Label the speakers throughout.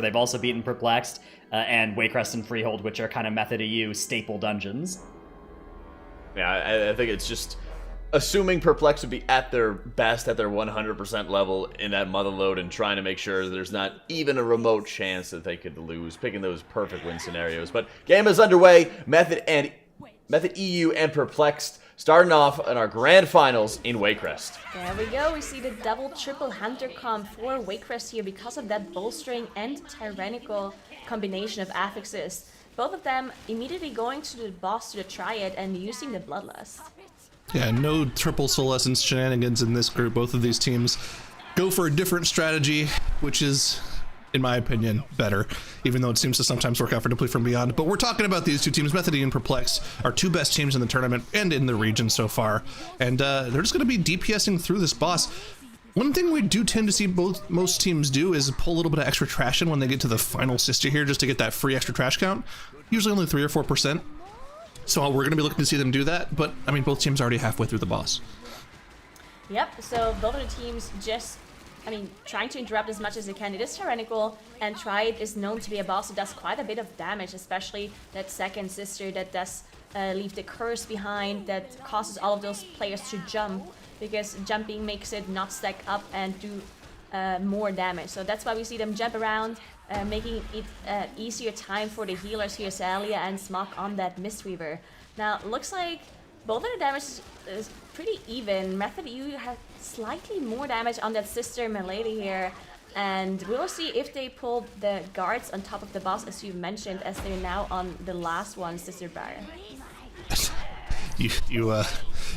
Speaker 1: They've also beaten Perplexed and Waycrest and Freehold, which are kind of Method EU staple dungeons.
Speaker 2: Yeah, I think it's just assuming Perplexed would be at their best, at their 100% level in that motherlode, and trying to make sure there's not even a remote chance that they could lose, picking those perfect win scenarios. But game is underway. Method EU and Perplexed starting off in our grand finals in Waycrest.
Speaker 3: There we go. We see the double triple hunter comp for Waycrest here because of that bolstering and tyrannical combination of affixes. Both of them immediately going to the boss, to the triad, and using the bloodlust.
Speaker 4: Yeah, no triple soul essence shenanigans in this group. Both of these teams go for a different strategy, which is, in my opinion, better, even though it seems to sometimes work out for Deploy from Beyond. But we're talking about these two teams. Method and Perplexed are two best teams in the tournament and in the region so far, and they're just going to be DPSing through this boss. One thing we do tend to see most teams do is pull a little bit of extra trash in when they get to the final sister here, just to get that free extra trash count. Usually only 3 or 4%. So we're going to be looking to see them do that, but I mean, both teams are already halfway through the boss.
Speaker 3: Yep, so both of the teams just, trying to interrupt as much as they can. It is Tyrannical, and Triad is known to be a boss that does quite a bit of damage, especially that second sister that does leave the curse behind, that causes all of those players to jump, because jumping makes it not stack up and do more damage. So that's why we see them jump around, making it easier time for the healers here, Salia and Smok on that Mistweaver. Now, looks like both of the damage is pretty even. Method EU has slightly more damage on that sister Milady here, and we will see if they pull the guards on top of the boss, as you mentioned, as they're now on the last one, Sister Baron.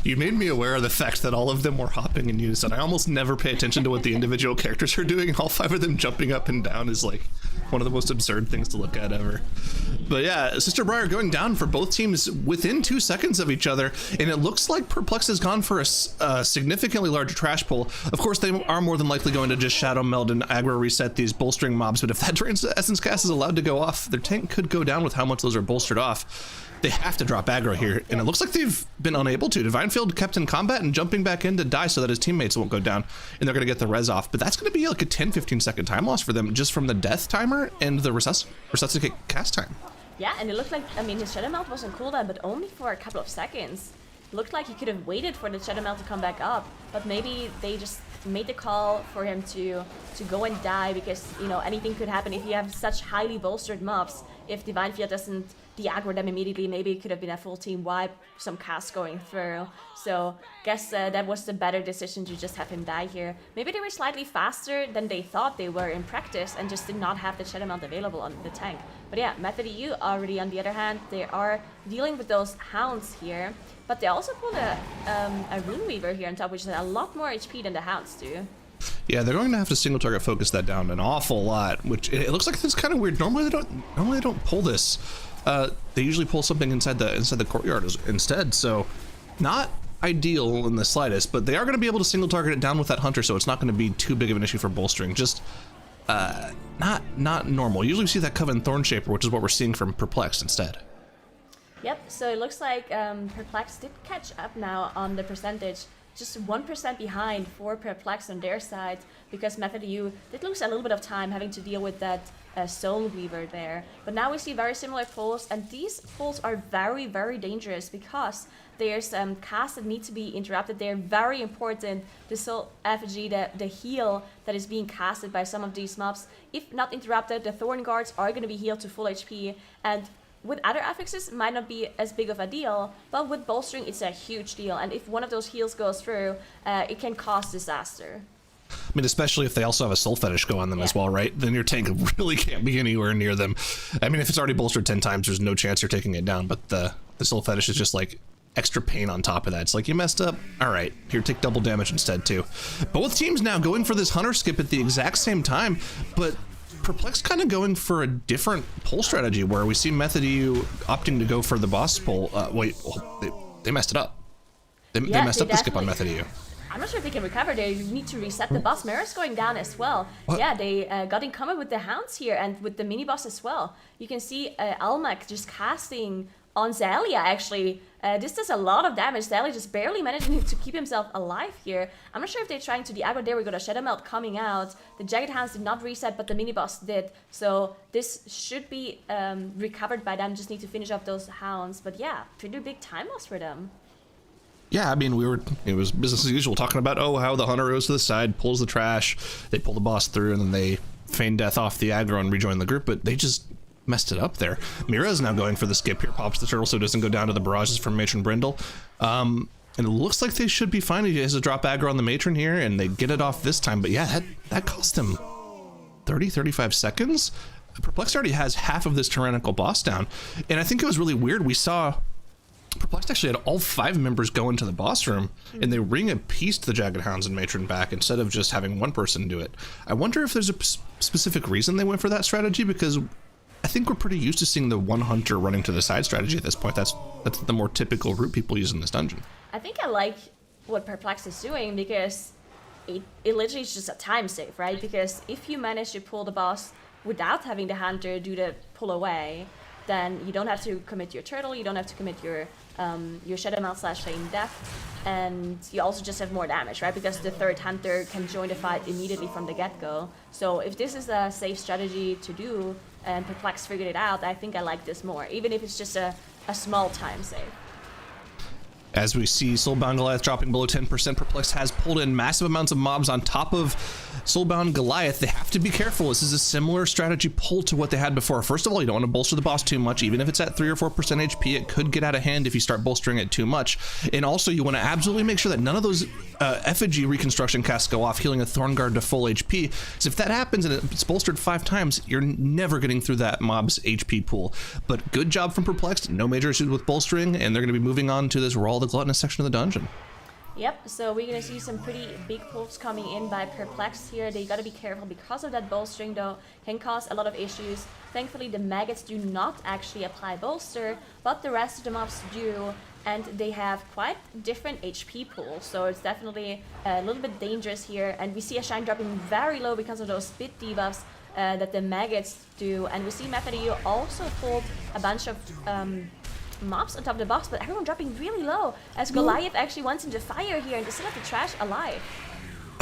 Speaker 4: You made me aware of the fact that all of them were hopping in unison. I almost never pay attention to what the individual characters are doing. All 5 of them jumping up and down is like one of the most absurd things to look at ever. But yeah, Sister Briar going down for both teams within 2 seconds of each other, and it looks like Perplex has gone for a significantly larger trash pull. Of course, they are more than likely going to just Shadow Meld and aggro reset these bolstering mobs, but if that Drain's Essence Cast is allowed to go off, their tank could go down with how much those are bolstered off. They have to drop aggro here, and it looks like they've been unable to. Divine Field kept in combat and jumping back in to die so that his teammates won't go down, and they're going to get the res off. But that's going to be like a 10-15 second time loss for them just from the death timer and the resuscitate cast time.
Speaker 3: Yeah, and it looked like, his Shadow Melt was on cooldown, but only for a couple of seconds. Looked like he could have waited for the Shadow Melt to come back up, but maybe they just made the call for him to go and die, because, anything could happen if you have such highly bolstered mobs. If Divine Field doesn't de-aggro them immediately, maybe it could have been a full team wipe, some casts going through. So guess that was the better decision to just have him die here. Maybe they were slightly faster than they thought they were in practice and just did not have the Shadow Mount available on the tank. But yeah, Method EU already, on the other hand, they are dealing with those hounds here, but they also pulled a Rune Weaver here on top, which is a lot more HP than the hounds do.
Speaker 4: Yeah, they're going to have to single target focus that down an awful lot, which it looks like it's kind of weird. Normally they don't pull this. They usually pull something inside the courtyard instead, so not ideal in the slightest, but they are going to be able to single target it down with that hunter, so it's not going to be too big of an issue for bolstering. Just not normal. Usually we see that Coven Thorn Shaper, which is what we're seeing from Perplexed instead.
Speaker 3: Yep, so it looks like Perplexed did catch up now on the percentage. Just 1% behind for Perplexed on their side, because Method EU did lose a little bit of time having to deal with that Soul Weaver there. But now we see very similar pulls, and these pulls are very, very dangerous because there's casts that need to be interrupted. They're very important. The Soul Effigy, the heal that is being casted by some of these mobs, if not interrupted, the Thorn Guards are going to be healed to full HP, and with other affixes, it might not be as big of a deal, but with bolstering, it's a huge deal. And if one of those heals goes through, it can cause disaster.
Speaker 4: I mean, especially if they also have a soul fetish go on them as well, right? Then your tank really can't be anywhere near them. I mean, if it's already bolstered 10 times, there's no chance you're taking it down, but the soul fetish is just like extra pain on top of that. It's like, you messed up. All right, here, take double damage instead too. Both teams now going for this hunter skip at the exact same time, but Perplexed kind of going for a different pull strategy, where we see Method EU opting to go for the boss pull. They messed it up. They messed up the skip on Method EU.
Speaker 3: I'm not sure if they can recover. They need to reset the boss. Mara's going down as well. What? Yeah, they got in combat with the hounds here and with the mini boss as well. You can see Almac just casting on Zalia, actually. This does a lot of damage. Zalia just barely managing to keep himself alive here. I'm not sure if they're trying to de-aggro. There we go, the Shadow Melt coming out. The Jagged Hounds did not reset, but the mini-boss did. So this should be recovered by them. Just need to finish off those Hounds. But yeah, pretty big time loss for them.
Speaker 4: Yeah, I mean, it was business as usual, talking about, how the hunter goes to the side, pulls the trash, they pull the boss through, and then they feign death off the aggro and rejoin the group, but they just messed it up there. Mira's now going for the skip here, pops the turtle so it doesn't go down to the barrages from Matron Brindle. And it looks like they should be fine. He has a drop aggro on the Matron here, and they get it off this time, but yeah, that cost him 35 seconds? Perplexed already has half of this Tyrannical boss down, and I think it was really weird. We saw Perplexed actually had all 5 members go into the boss room, and they ring a piece to the Jagged Hounds and Matron back instead of just having one person do it. I wonder if there's a specific reason they went for that strategy, because I think we're pretty used to seeing the one hunter running to the side strategy at this point. That's the more typical route people use in this dungeon.
Speaker 3: I think I like what Perplexed is doing, because it literally is just a time save, right? Because if you manage to pull the boss without having the hunter do the pull away, then you don't have to commit your turtle, you don't have to commit your Shadow Mount / Feign Death, and you also just have more damage, right? Because the third hunter can join the fight immediately from the get-go. So if this is a safe strategy to do, and Perplexed figured it out, I think I like this more, even if it's just a small time save.
Speaker 4: As we see Soulbound Goliath dropping below 10%, Perplexed has pulled in massive amounts of mobs on top of Soulbound Goliath. They have to be careful. This is a similar strategy pull to what they had before. First of all, you don't want to bolster the boss too much. Even if it's at 3 or 4% HP, it could get out of hand if you start bolstering it too much. And also, you want to absolutely make sure that none of those effigy reconstruction casts go off, healing a Thorn Guard to full HP. So if that happens and it's bolstered 5 times, you're never getting through that mob's HP pool. But good job from Perplexed. No major issues with bolstering, and they're going to be moving on to this Raw the Gluttonous section of the dungeon.
Speaker 3: Yep, so we're going to see some pretty big pulls coming in by Perplexed here. They got to be careful because of that bolstering, though, can cause a lot of issues. Thankfully, the maggots do not actually apply bolster, but the rest of the mobs do, and they have quite different HP pools, so it's definitely a little bit dangerous here. And we see a shine dropping very low because of those spit debuffs that the maggots do, and we see Methodiu also pulled a bunch of mobs on top of the box, but everyone dropping really low as Goliath actually wants into fire here and to still have the trash alive.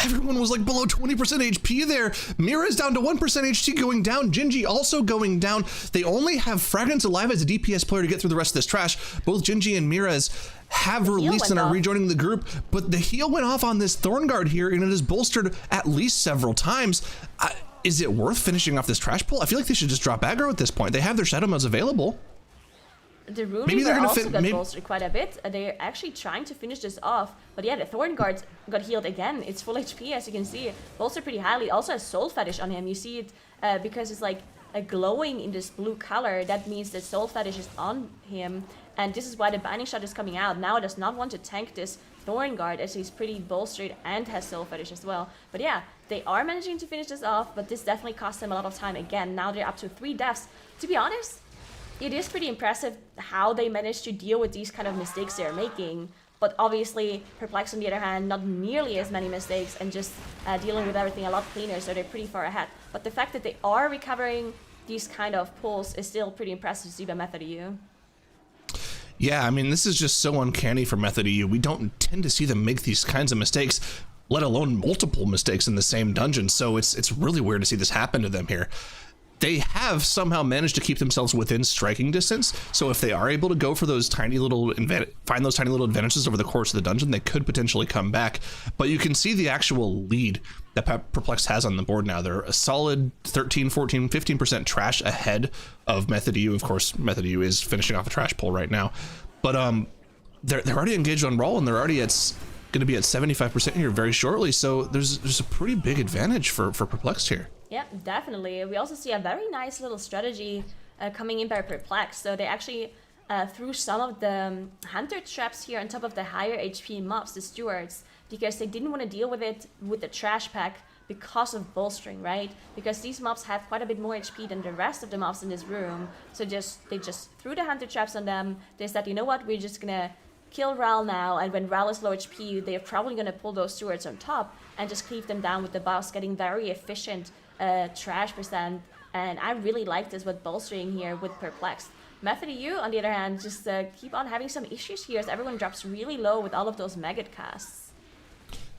Speaker 4: Everyone was like below 20% HP there. Mira's down to 1% HP going down. Gingy also going down. They only have Fragments alive as a DPS player to get through the rest of this trash. Both Gingy and Mira's have released and are rejoining the group, but the heal went off on this Thorn Guard here, and it is bolstered at least several times. Is it worth finishing off this trash pull? I feel like they should just drop aggro at this point. They have their Shadow Modes available.
Speaker 3: The Rune Reaver also got bolstered quite a bit. They're actually trying to finish this off. But yeah, the Thorn Guard got healed again. It's full HP, as you can see. Bolstered pretty highly. Also has Soul Fetish on him. You see it because it's like glowing in this blue color. That means that Soul Fetish is on him. And this is why the Binding Shot is coming out. Now it does not want to tank this Thorn Guard, as he's pretty bolstered and has Soul Fetish as well. But yeah, they are managing to finish this off, but this definitely cost them a lot of time. Again, now they're up to 3 deaths. To be honest, it is pretty impressive how they managed to deal with these kind of mistakes they're making. But obviously, Perplexed on the other hand, not nearly as many mistakes and just dealing with everything a lot cleaner, so they're pretty far ahead. But the fact that they are recovering these kind of pulls is still pretty impressive to see by Methodiu.
Speaker 4: Yeah, I mean, this is just so uncanny for Methodiu. We don't tend to see them make these kinds of mistakes, let alone multiple mistakes in the same dungeon. So it's really weird to see this happen to them here. They have somehow managed to keep themselves within striking distance, so if they are able to go for those tiny little find those tiny little advantages over the course of the dungeon, they could potentially come back. But you can see the actual lead that Perplexed has on the board now. They're a solid 13, 14, 15% trash ahead of Methodiu. Of course, Methodiu is finishing off a trash pull right now, but they're already engaged on roll, and they're already going to be at 75% here very shortly. So there's a pretty big advantage for Perplexed here.
Speaker 3: Yeah, definitely. We also see a very nice little strategy coming in by Perplexed. So they actually threw some of the hunter traps here on top of the higher HP mobs, the stewards, because they didn't want to deal with it with the trash pack because of bolstering, right? Because these mobs have quite a bit more HP than the rest of the mobs in this room. So they just threw the hunter traps on them. They said, you know what, we're just gonna kill Ral now, and when Ral is low HP, they're probably gonna pull those stewards on top and just cleave them down with the boss, getting very efficient trash percent. And I really like this with bolstering here with Perplexed. Method EU, on the other hand, just keep on having some issues here as everyone drops really low with all of those maggot casts.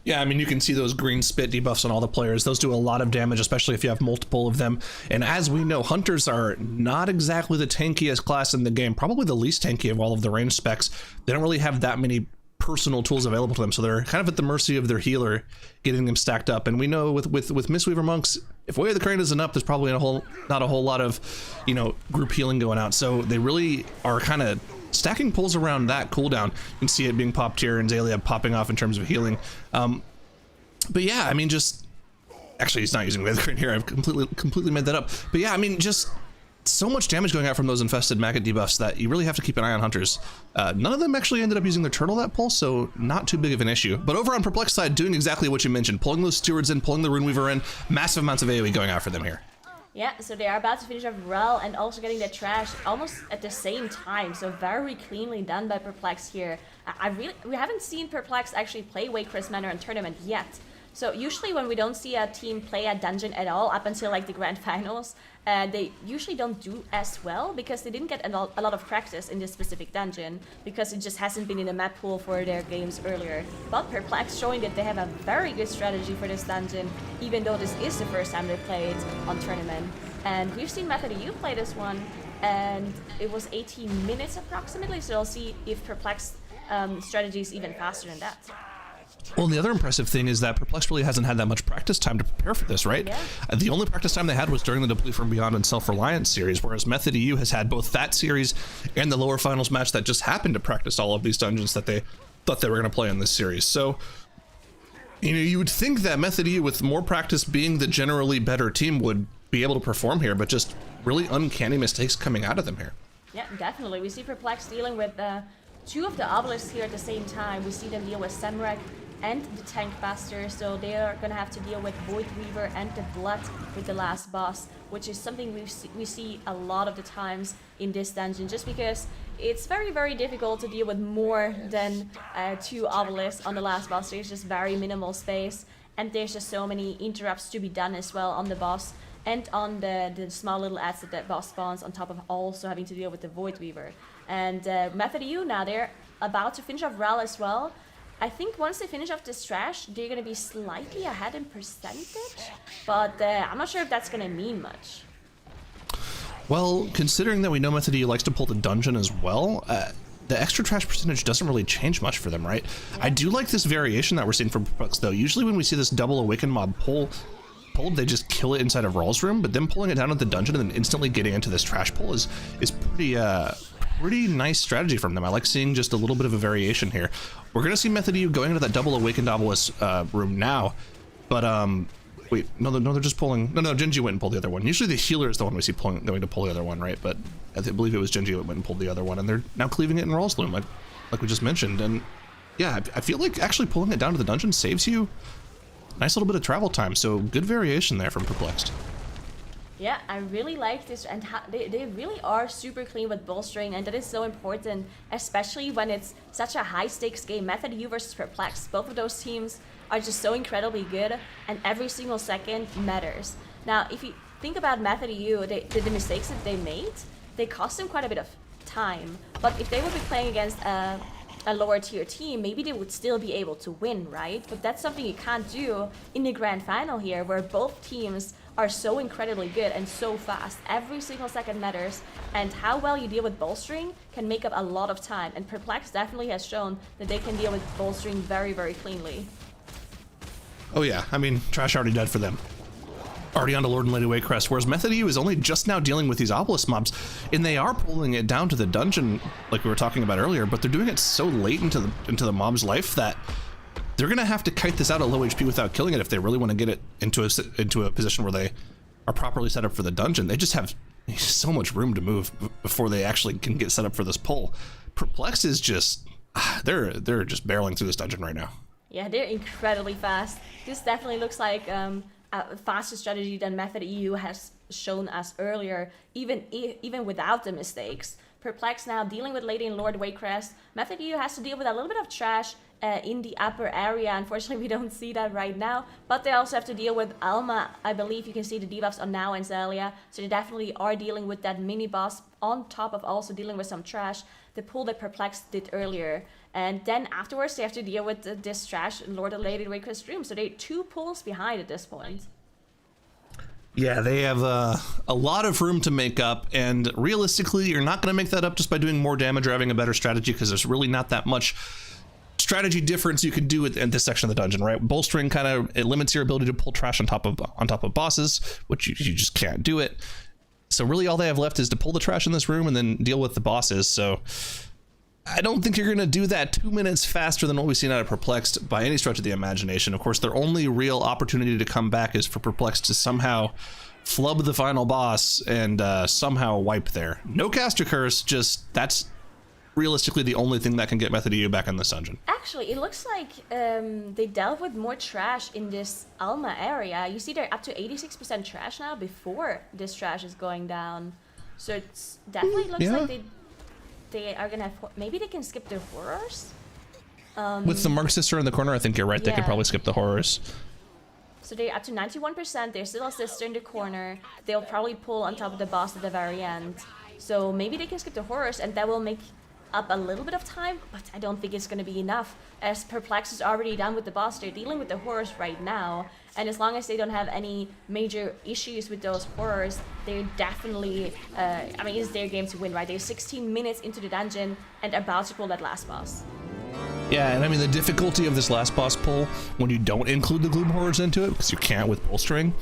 Speaker 4: Yeah, I mean, you can see those green spit debuffs on all the players. Those do a lot of damage, especially if you have multiple of them. And as we know, hunters are not exactly the tankiest class in the game, probably the least tanky of all of the range specs. They don't really have that many personal tools available to them, so they're kind of at the mercy of their healer getting them stacked up. And we know with Mistweaver monks, if Way of the Crane isn't up, there's probably not a whole lot of, you know, group healing going out. So they really are kind of stacking pulls around that cooldown. You can see it being popped here and Zalia popping off in terms of healing. But yeah, I mean, just actually he's not using Way of the Crane here. I've completely made that up. But yeah, I mean, just so much damage going out from those infested maggot debuffs that you really have to keep an eye on hunters. None of them actually ended up using their turtle that pull, so not too big of an issue. But over on Perplexed side, doing exactly what you mentioned, pulling those stewards in, pulling the Runeweaver in, massive amounts of AoE going out for them here.
Speaker 3: Yeah, so they are about to finish off Rel and also getting the trash almost at the same time. So very cleanly done by Perplexed here. We haven't seen Perplexed actually play Waycrest Manor in tournament yet. So usually when we don't see a team play a dungeon at all up until like the grand finals, they usually don't do as well because they didn't get a lot of practice in this specific dungeon because it just hasn't been in the map pool for their games earlier. But Perplexed showing that they have a very good strategy for this dungeon, even though this is the first time they played on tournament. And we've seen Method EU play this one, and it was 18 minutes approximately, so we'll see if Perplexed strategy is even faster than that.
Speaker 4: Well, the other impressive thing is that Perplexed really hasn't had that much practice time to prepare for this, right?
Speaker 3: Yeah.
Speaker 4: The only practice time they had was during the Deplete from Beyond and Self-Reliance series, whereas Method EU has had both that series and the lower finals match that just happened to practice all of these dungeons that they thought they were going to play in this series. So, you know, you would think that Method EU, with more practice being the generally better team, would be able to perform here, but just really uncanny mistakes coming out of them here.
Speaker 3: Yeah, definitely. We see Perplexed dealing with two of the obelisks here at the same time. We see them deal with Samrak and the Tank Master, so they are going to have to deal with Void Weaver and the Blood with the last boss, which is something we see a lot of the times in this dungeon, just because it's very, very difficult to deal with more than two obelisks on the last boss. There's just very minimal space, and there's just so many interrupts to be done as well on the boss and on the small little ads that the boss spawns, on top of also having to deal with the Void Weaver. And Method EU now, they're about to finish off Rel as well. I think once they finish off this trash, they're going to be slightly ahead in percentage, but I'm not sure if that's going to mean much.
Speaker 4: Well, considering that we know Method EU likes to pull the dungeon as well, the extra trash percentage doesn't really change much for them, right? Yeah. I do like this variation that we're seeing from Perplexed, though. Usually when we see this double Awakened mob pulled, they just kill it inside of Rawl's room, but them pulling it down at the dungeon and then instantly getting into this trash pull is pretty nice strategy from them. I like seeing just a little bit of a variation here. We're gonna see Method EU going into that double Awakened Obelisk room now, but wait, no, they're just pulling. No, Genji went and pulled the other one. Usually the healer is the one we see going to pull the other one, right? But I believe it was Genji that went and pulled the other one, and they're now cleaving it in Rawl's room, like we just mentioned. And yeah, I feel like actually pulling it down to the dungeon saves you a nice little bit of travel time. So good variation there from Perplexed.
Speaker 3: Yeah, I really like this, and they really are super clean with bolstering, and that is so important, especially when it's such a high-stakes game. Method EU versus Perplexed, both of those teams are just so incredibly good, and every single second matters. Now, if you think about Method EU, the mistakes that they made, they cost them quite a bit of time, but if they would be playing against a lower tier team, maybe they would still be able to win, right? But that's something you can't do in the grand final here, where both teams are so incredibly good and so fast. Every single second matters, and how well you deal with bolstering can make up a lot of time, and Perplexed definitely has shown that they can deal with bolstering very, very cleanly.
Speaker 4: Oh yeah, I mean, trash already dead for them. Already on to Lord and Lady Waycrest, whereas Method EU is only just now dealing with these obelisk mobs, and they are pulling it down to the dungeon like we were talking about earlier, but they're doing it so late into the mob's life that they're gonna have to kite this out at low HP without killing it if they really want to get it into a position where they are properly set up for the dungeon. They just have so much room to move before they actually can get set up for this pull. Perplexed is just they're just barreling through this dungeon right now.
Speaker 3: Yeah, they're incredibly fast. This definitely looks like a faster strategy than Method EU has shown us earlier, even without the mistakes. Perplexed now dealing with Lady and Lord Waycrest. Method EU has to deal with a little bit of trash in the upper area. Unfortunately, we don't see that right now. But they also have to deal with Alma. I believe you can see the debuffs on Now and Zelia. So they definitely are dealing with that mini-boss on top of also dealing with some trash. The pull that Perplexed did earlier. And then afterwards, they have to deal with this trash Lord of Lady Waycrest Room. So they're 2 pulls behind at this point.
Speaker 4: Yeah, they have a lot of room to make up, and realistically, you're not going to make that up just by doing more damage or having a better strategy, because there's really not that much strategy difference you can do in this section of the dungeon, right? Bolstering kind of, it limits your ability to pull trash on top of bosses, which you just can't do it. So really all they have left is to pull the trash in this room and then deal with the bosses. So I don't think you're going to do that 2 minutes faster than what we've seen out of Perplexed by any stretch of the imagination. Of course, their only real opportunity to come back is for Perplexed to somehow flub the final boss and somehow wipe there. No caster curse, just that's realistically the only thing that can get Method EU back in this dungeon.
Speaker 3: Actually, it looks like they dealt with more trash in this Alma area. You see they're up to 86% trash now before this trash is going down. So it's definitely looks like they are gonna have, maybe they can skip their horrors?
Speaker 4: With the Mark Sister in the corner, I think you're right. They could probably skip the horrors.
Speaker 3: So they're up to 91%. There's still a Sister in the corner. They'll probably pull on top of the boss at the very end. So maybe they can skip the horrors, and that will make up a little bit of time, but I don't think it's going to be enough, as Perplex is already done with the boss. They're dealing with the horrors right now, and as long as they don't have any major issues with those horrors, they're definitely, I mean, it's their game to win, right? They're 16 minutes into the dungeon and about to pull that last boss.
Speaker 4: Yeah, and I mean, the difficulty of this last boss pull, when you don't include the Gloom Horrors into it, because you can't with Bolstering,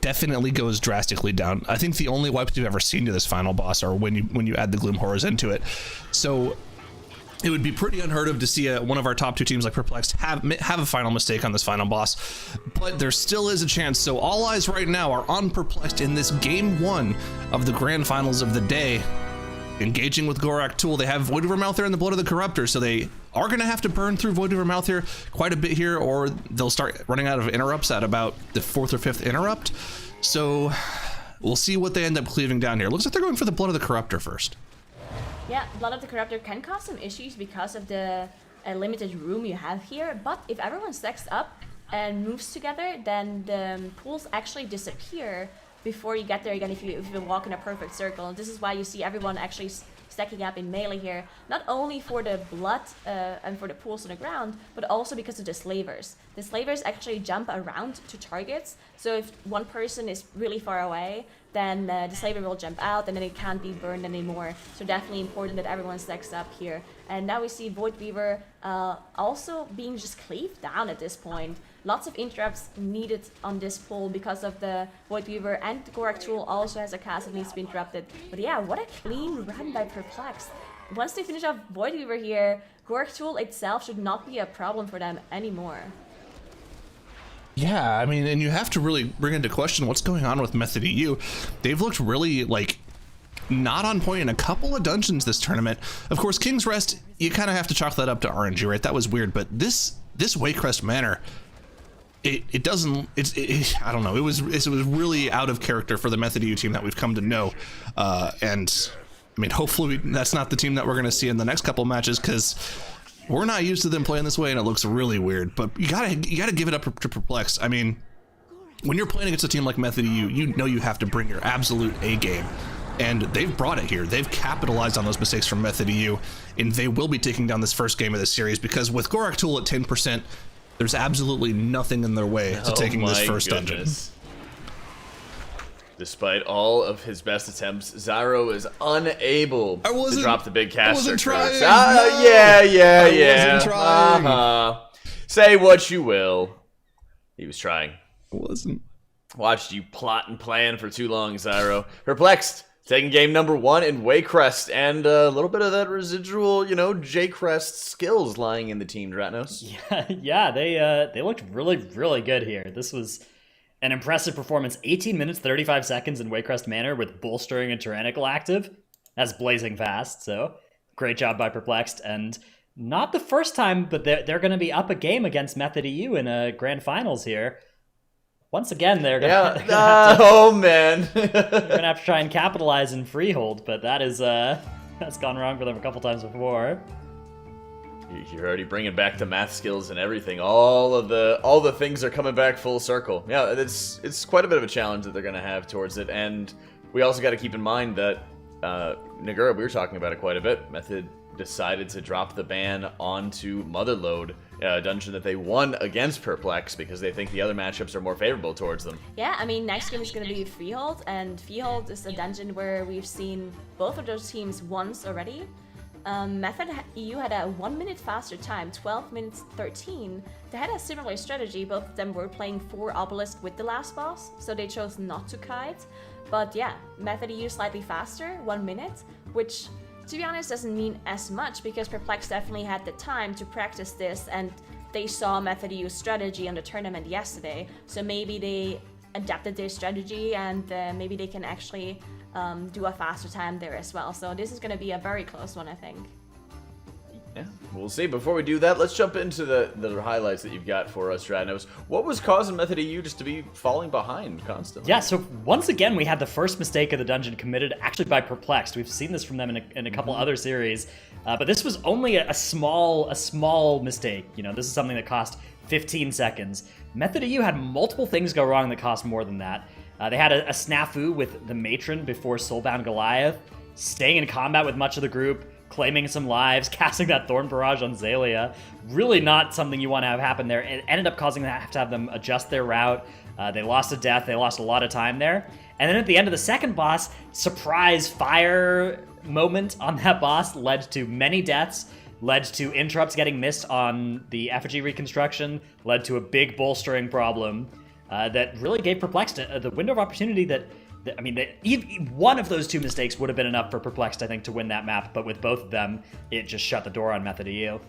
Speaker 4: definitely goes drastically down. I think the only wipes you've ever seen to this final boss are when you add the Gloom Horrors into it. So it would be pretty unheard of to see one of our top 2 teams like Perplexed have a final mistake on this final boss, but there still is a chance. So all eyes right now are on Perplexed in this game 1 of the grand finals of the day. Engaging with Gorak Tool, they have Void Over Mouth here and the Blood of the Corruptor, so they are going to have to burn through Void Over Mouth here quite a bit here, or they'll start running out of interrupts at about the 4th or 5th interrupt. So we'll see what they end up cleaving down here. Looks like they're going for the Blood of the Corruptor first.
Speaker 3: Yeah, Blood of the Corruptor can cause some issues because of the limited room you have here, but if everyone stacks up and moves together, then the pools actually disappear before you get there again if you walk in a perfect circle. This is why you see everyone actually stacking up in melee here, not only for the blood and for the pools on the ground, but also because of the slavers. The slavers actually jump around to targets, so if one person is really far away, then the slaver will jump out and then it can't be burned anymore. So definitely important that everyone stacks up here. And now we see Void Weaver also being just cleaved down at this point. Lots of interrupts needed on this pull because of the Void Weaver, and the Gorak Tool also has a cast that needs to be interrupted. But yeah, what a clean run by Perplexed. Once they finish off Void Weaver here, Gorak Tool itself should not be a problem for them anymore.
Speaker 4: Yeah, I mean, and you have to really bring into question what's going on with Method EU. They've looked really, like, not on point in a couple of dungeons this tournament. Of course, King's Rest, you kind of have to chalk that up to RNG, right? That was weird, but this Waycrest Manor, it doesn't, I don't know, it was really out of character for the Method EU team that we've come to know. And, I mean, hopefully that's not the team that we're going to see in the next couple matches, because we're not used to them playing this way, and it looks really weird. But you gotta give it up to Perplexed. I mean, when you're playing against a team like Method EU, you know you have to bring your absolute A game, and they've brought it here. They've capitalized on those mistakes from Method EU, and they will be taking down this first game of this series, because with Gorak Tool at 10%, there's absolutely nothing in their way to taking this first dungeon.
Speaker 2: Despite all of his best attempts, Zyro is unable to drop the big caster curse.
Speaker 4: Wasn't trying.
Speaker 2: Say what you will. He was trying.
Speaker 4: Wasn't.
Speaker 2: Watched you plot and plan for too long, Zyro. Perplexed, taking game number 1 in Waycrest, and a little bit of that residual, J-Crest skills lying in the team, Dratnos.
Speaker 1: Yeah, they looked really, really good here. This was an impressive performance. 18 minutes, 35 seconds in Waycrest Manor with Bolstering and Tyrannical active. That's blazing fast, so great job by Perplexed. And not the first time, but they're going to be up a game against Method EU in a grand finals here. Once again, they're going to have to try and capitalize in Freehold, but that is that's gone wrong for them a couple times before.
Speaker 2: You're already bringing back the math skills and everything. All the things are coming back full circle. Yeah, it's quite a bit of a challenge that they're going to have towards it. And we also got to keep in mind that Nagura, we were talking about it quite a bit. Method decided to drop the ban onto Motherlode, a dungeon that they won against Perplexed because they think the other matchups are more favorable towards them.
Speaker 3: Yeah, I mean, next game is going to be Freehold, and Freehold is a dungeon where we've seen both of those teams once already. Method EU had a 1 minute faster time, 12 minutes 13. They had a similar strategy. Both of them were playing 4 obelisk with the last boss, so they chose not to kite. But yeah, Method EU slightly faster, 1 minute, which to be honest doesn't mean as much because Perplexed definitely had the time to practice this, and they saw Method EU's strategy on the tournament yesterday. So maybe they adapted their strategy, and maybe they can actually do a faster time there as well. So this is going to be a very close one, I think.
Speaker 2: Yeah, we'll see. Before we do that, let's jump into the highlights that you've got for us, Stratnos. What was causing Method EU just to be falling behind constantly?
Speaker 1: Yeah, so once again, we had the first mistake of the dungeon committed actually by Perplexed. We've seen this from them in a couple other series, but this was only a small mistake. You know, this is something that cost 15 seconds. Method EU had multiple things go wrong that cost more than that. They had a snafu with the Matron before Soulbound Goliath, staying in combat with much of the group, claiming some lives, casting that Thorn Barrage on Zalia. Really not something you want to have happen there. It ended up causing them to have them adjust their route. They lost a death. They lost a lot of time there. And then at the end of the second boss, surprise fire moment on that boss led to many deaths, led to interrupts getting missed on the effigy reconstruction, led to a big bolstering problem. That really gave Perplexed the window of opportunity one of those 2 mistakes would have been enough for Perplexed, I think, to win that map, but with both of them, it just shut the door on Method EU.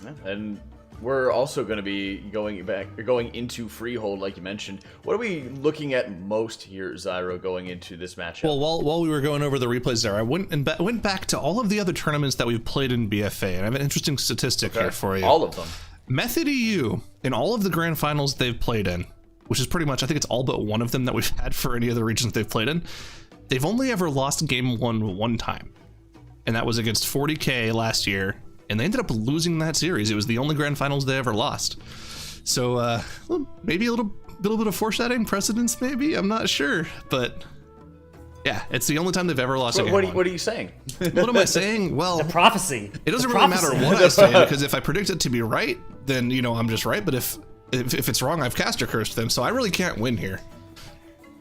Speaker 2: Yeah, and we're also going to be going into Freehold, like you mentioned. What are we looking at most here, Zyro, going into this matchup?
Speaker 4: Well, while we were going over the replays there, I went back to all of the other tournaments that we've played in BFA, and I have an interesting statistic here for you.
Speaker 2: All of them.
Speaker 4: Method EU, in all of the grand finals they've played in, which is pretty much, I think it's all but one of them that we've had for any of the regions they've played in, they've only ever lost game 1 time. And that was against 40K last year, and they ended up losing that series. It was the only grand finals they ever lost. So, well, maybe a little bit of foreshadowing, precedence maybe, I'm not sure, but yeah, it's the only time they've ever lost a game.
Speaker 2: What are you saying?
Speaker 4: What am I saying? Well,
Speaker 1: The prophecy.
Speaker 4: it doesn't really matter what I say, because if I predict it to be right, then, you know, I'm just right. But if it's wrong, I've caster cursed them, so I really can't win here.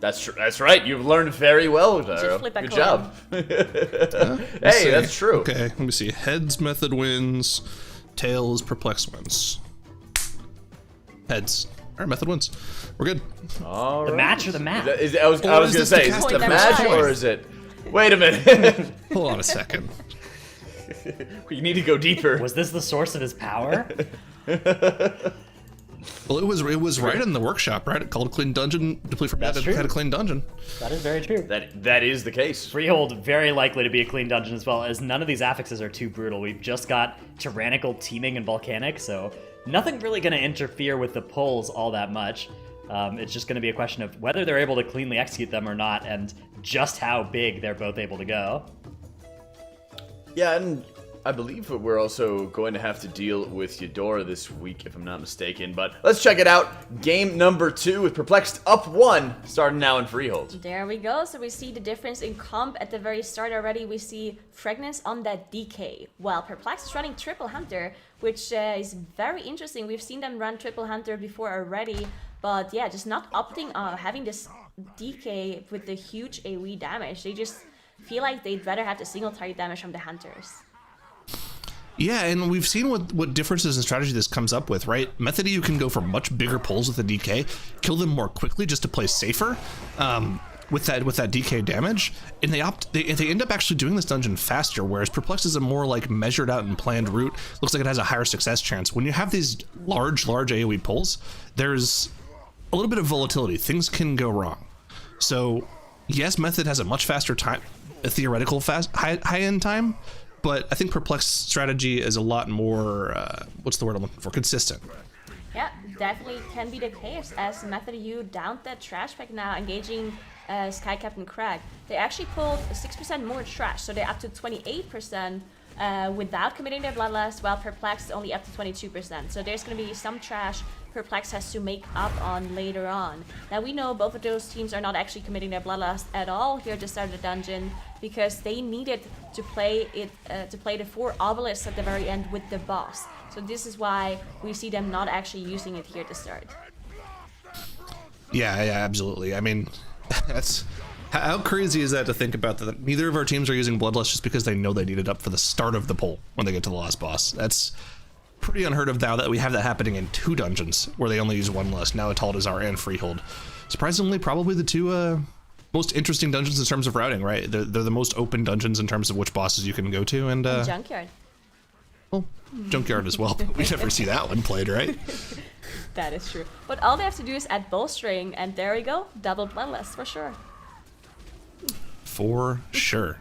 Speaker 2: That's right. You've learned very well, Zyro. Good job. Hey, that's true.
Speaker 4: Okay, let me see. Heads, Method wins. Tails, Perplexed wins. Heads. All right, Method wins. We're good.
Speaker 2: All right.
Speaker 1: The match or the map?
Speaker 2: I was going to say, is it the match or is it... Wait a minute.
Speaker 4: Hold on a second.
Speaker 2: We need to go deeper.
Speaker 1: Was this the source of his power?
Speaker 4: Well, it was right in the workshop, right? It called Clean Dungeon. To play for
Speaker 1: That's
Speaker 4: Method
Speaker 1: true.
Speaker 4: had a clean dungeon.
Speaker 1: That is very true.
Speaker 2: That is the case.
Speaker 1: Freehold, very likely to be a clean dungeon as well, as none of these affixes are too brutal. We've just got Tyrannical, Teeming, and Volcanic, so nothing really going to interfere with the pulls all that much. It's just going to be a question of whether they're able to cleanly execute them or not, and just how big they're both able to go.
Speaker 2: Yeah, and I believe we're also going to have to deal with Eudora this week, if I'm not mistaken. But let's check it out. Game number 2 with Perplexed up 1, starting now in Freehold.
Speaker 3: There we go. So we see the difference in comp at the very start already. We see Fragments on that DK, while Perplexed is running Triple Hunter, which is very interesting. We've seen them run Triple Hunter before already, but yeah, just not opting on having this DK with the huge AoE damage. They just feel like they'd rather have the single target damage from the Hunters.
Speaker 4: Yeah, and we've seen what differences in strategy this comes up with, right? Method EU can go for much bigger pulls with the DK, kill them more quickly just to play safer with that DK damage, and they end up actually doing this dungeon faster, whereas Perplexed is a more like measured out and planned route. Looks like it has a higher success chance. When you have these large AoE pulls, there's a little bit of volatility. Things can go wrong. So yes, Method has a much faster time, a theoretical high-end time, but I think Perplexed strategy is a lot more, what's the word I'm looking for, consistent.
Speaker 3: Yeah, definitely can be the case, as Method EU downed that trash pack now, engaging Sky Captain Crag. They actually pulled 6% more trash, so they're up to 28%, without committing their Bloodlust, while Perplexed is only up to 22%. So there's going to be some trash Perplexed has to make up on later on. Now we know both of those teams are not actually committing their Bloodlust at all here at the start of the dungeon, because they needed to play the 4 obelisks at the very end with the boss. So this is why we see them not actually using it here at the start.
Speaker 4: Yeah, absolutely. I mean, that's how crazy is that to think about that neither of our teams are using Bloodlust just because they know they need it up for the start of the poll when they get to the last boss. That's pretty unheard of now that we have that happening in 2 dungeons where they only use 1 list. Now Ataldazar and Freehold. Surprisingly, probably the 2 most interesting dungeons in terms of routing, right? They're the most open dungeons in terms of which bosses you can go to. And
Speaker 3: Junkyard.
Speaker 4: Well, Junkyard as well, but we never see that one played, right?
Speaker 3: That is true. But all they have to do is add Bolstering, and there we go. Double Bloodlust for sure.
Speaker 4: For sure.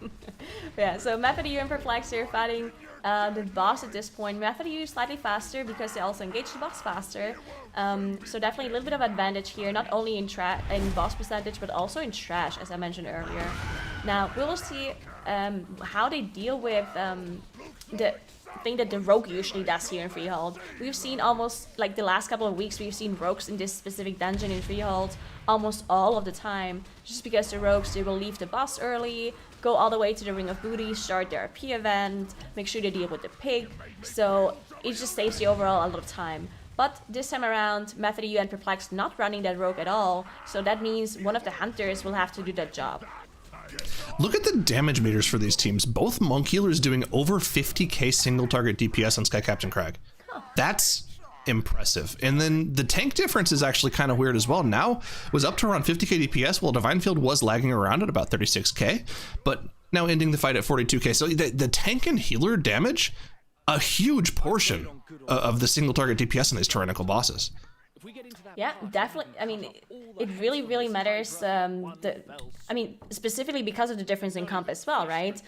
Speaker 3: Yeah, so Method and Perplexed are fighting the boss at this point. Method is slightly faster because they also engage the boss faster. So definitely a little bit of advantage here, not only in boss percentage, but also in trash, as I mentioned earlier. Now, we will see how they deal with the thing that the rogue usually does here in Freehold. We've seen almost, like the last couple of weeks, we've seen rogues in this specific dungeon in Freehold almost all of the time, just because the rogues, they will leave the boss early, go all the way to the Ring of Booty, start their RP event, make sure they deal with the pig, so it just saves you overall a lot of time. But this time around, Method and Perplexed not running that rogue at all, so that means one of the hunters will have to do that job.
Speaker 4: Look at the damage meters for these teams. Both monk healers doing over 50k single target DPS on Sky Captain Crag. That's impressive. And then the tank difference is actually kind of weird as well. Now was up to around 50k DPS, while Divine Field was lagging around at about 36k, but now ending the fight at 42k. So the tank and healer damage, a huge portion of the single target DPS in these Tyrannical bosses.
Speaker 3: Yeah, definitely. I mean, it really, really matters. Specifically because of the difference in comp as well, right?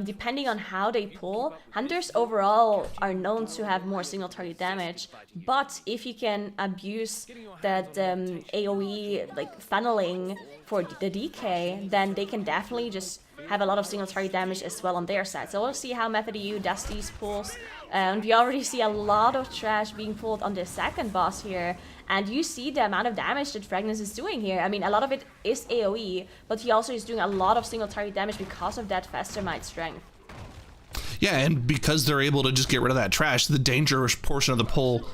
Speaker 3: Depending on how they pull, hunters overall are known to have more single target damage. But if you can abuse that AOE like funneling for the DK, then they can definitely just have a lot of single target damage as well on their side. So we'll see how Method EU does these pulls. We already see a lot of trash being pulled on the second boss here, and you see the amount of damage that Fragnus is doing here. I mean, a lot of it is AoE, but he also is doing a lot of single target damage because of that Festermite strength.
Speaker 4: Yeah, and because they're able to just get rid of that trash, the dangerous portion of the pull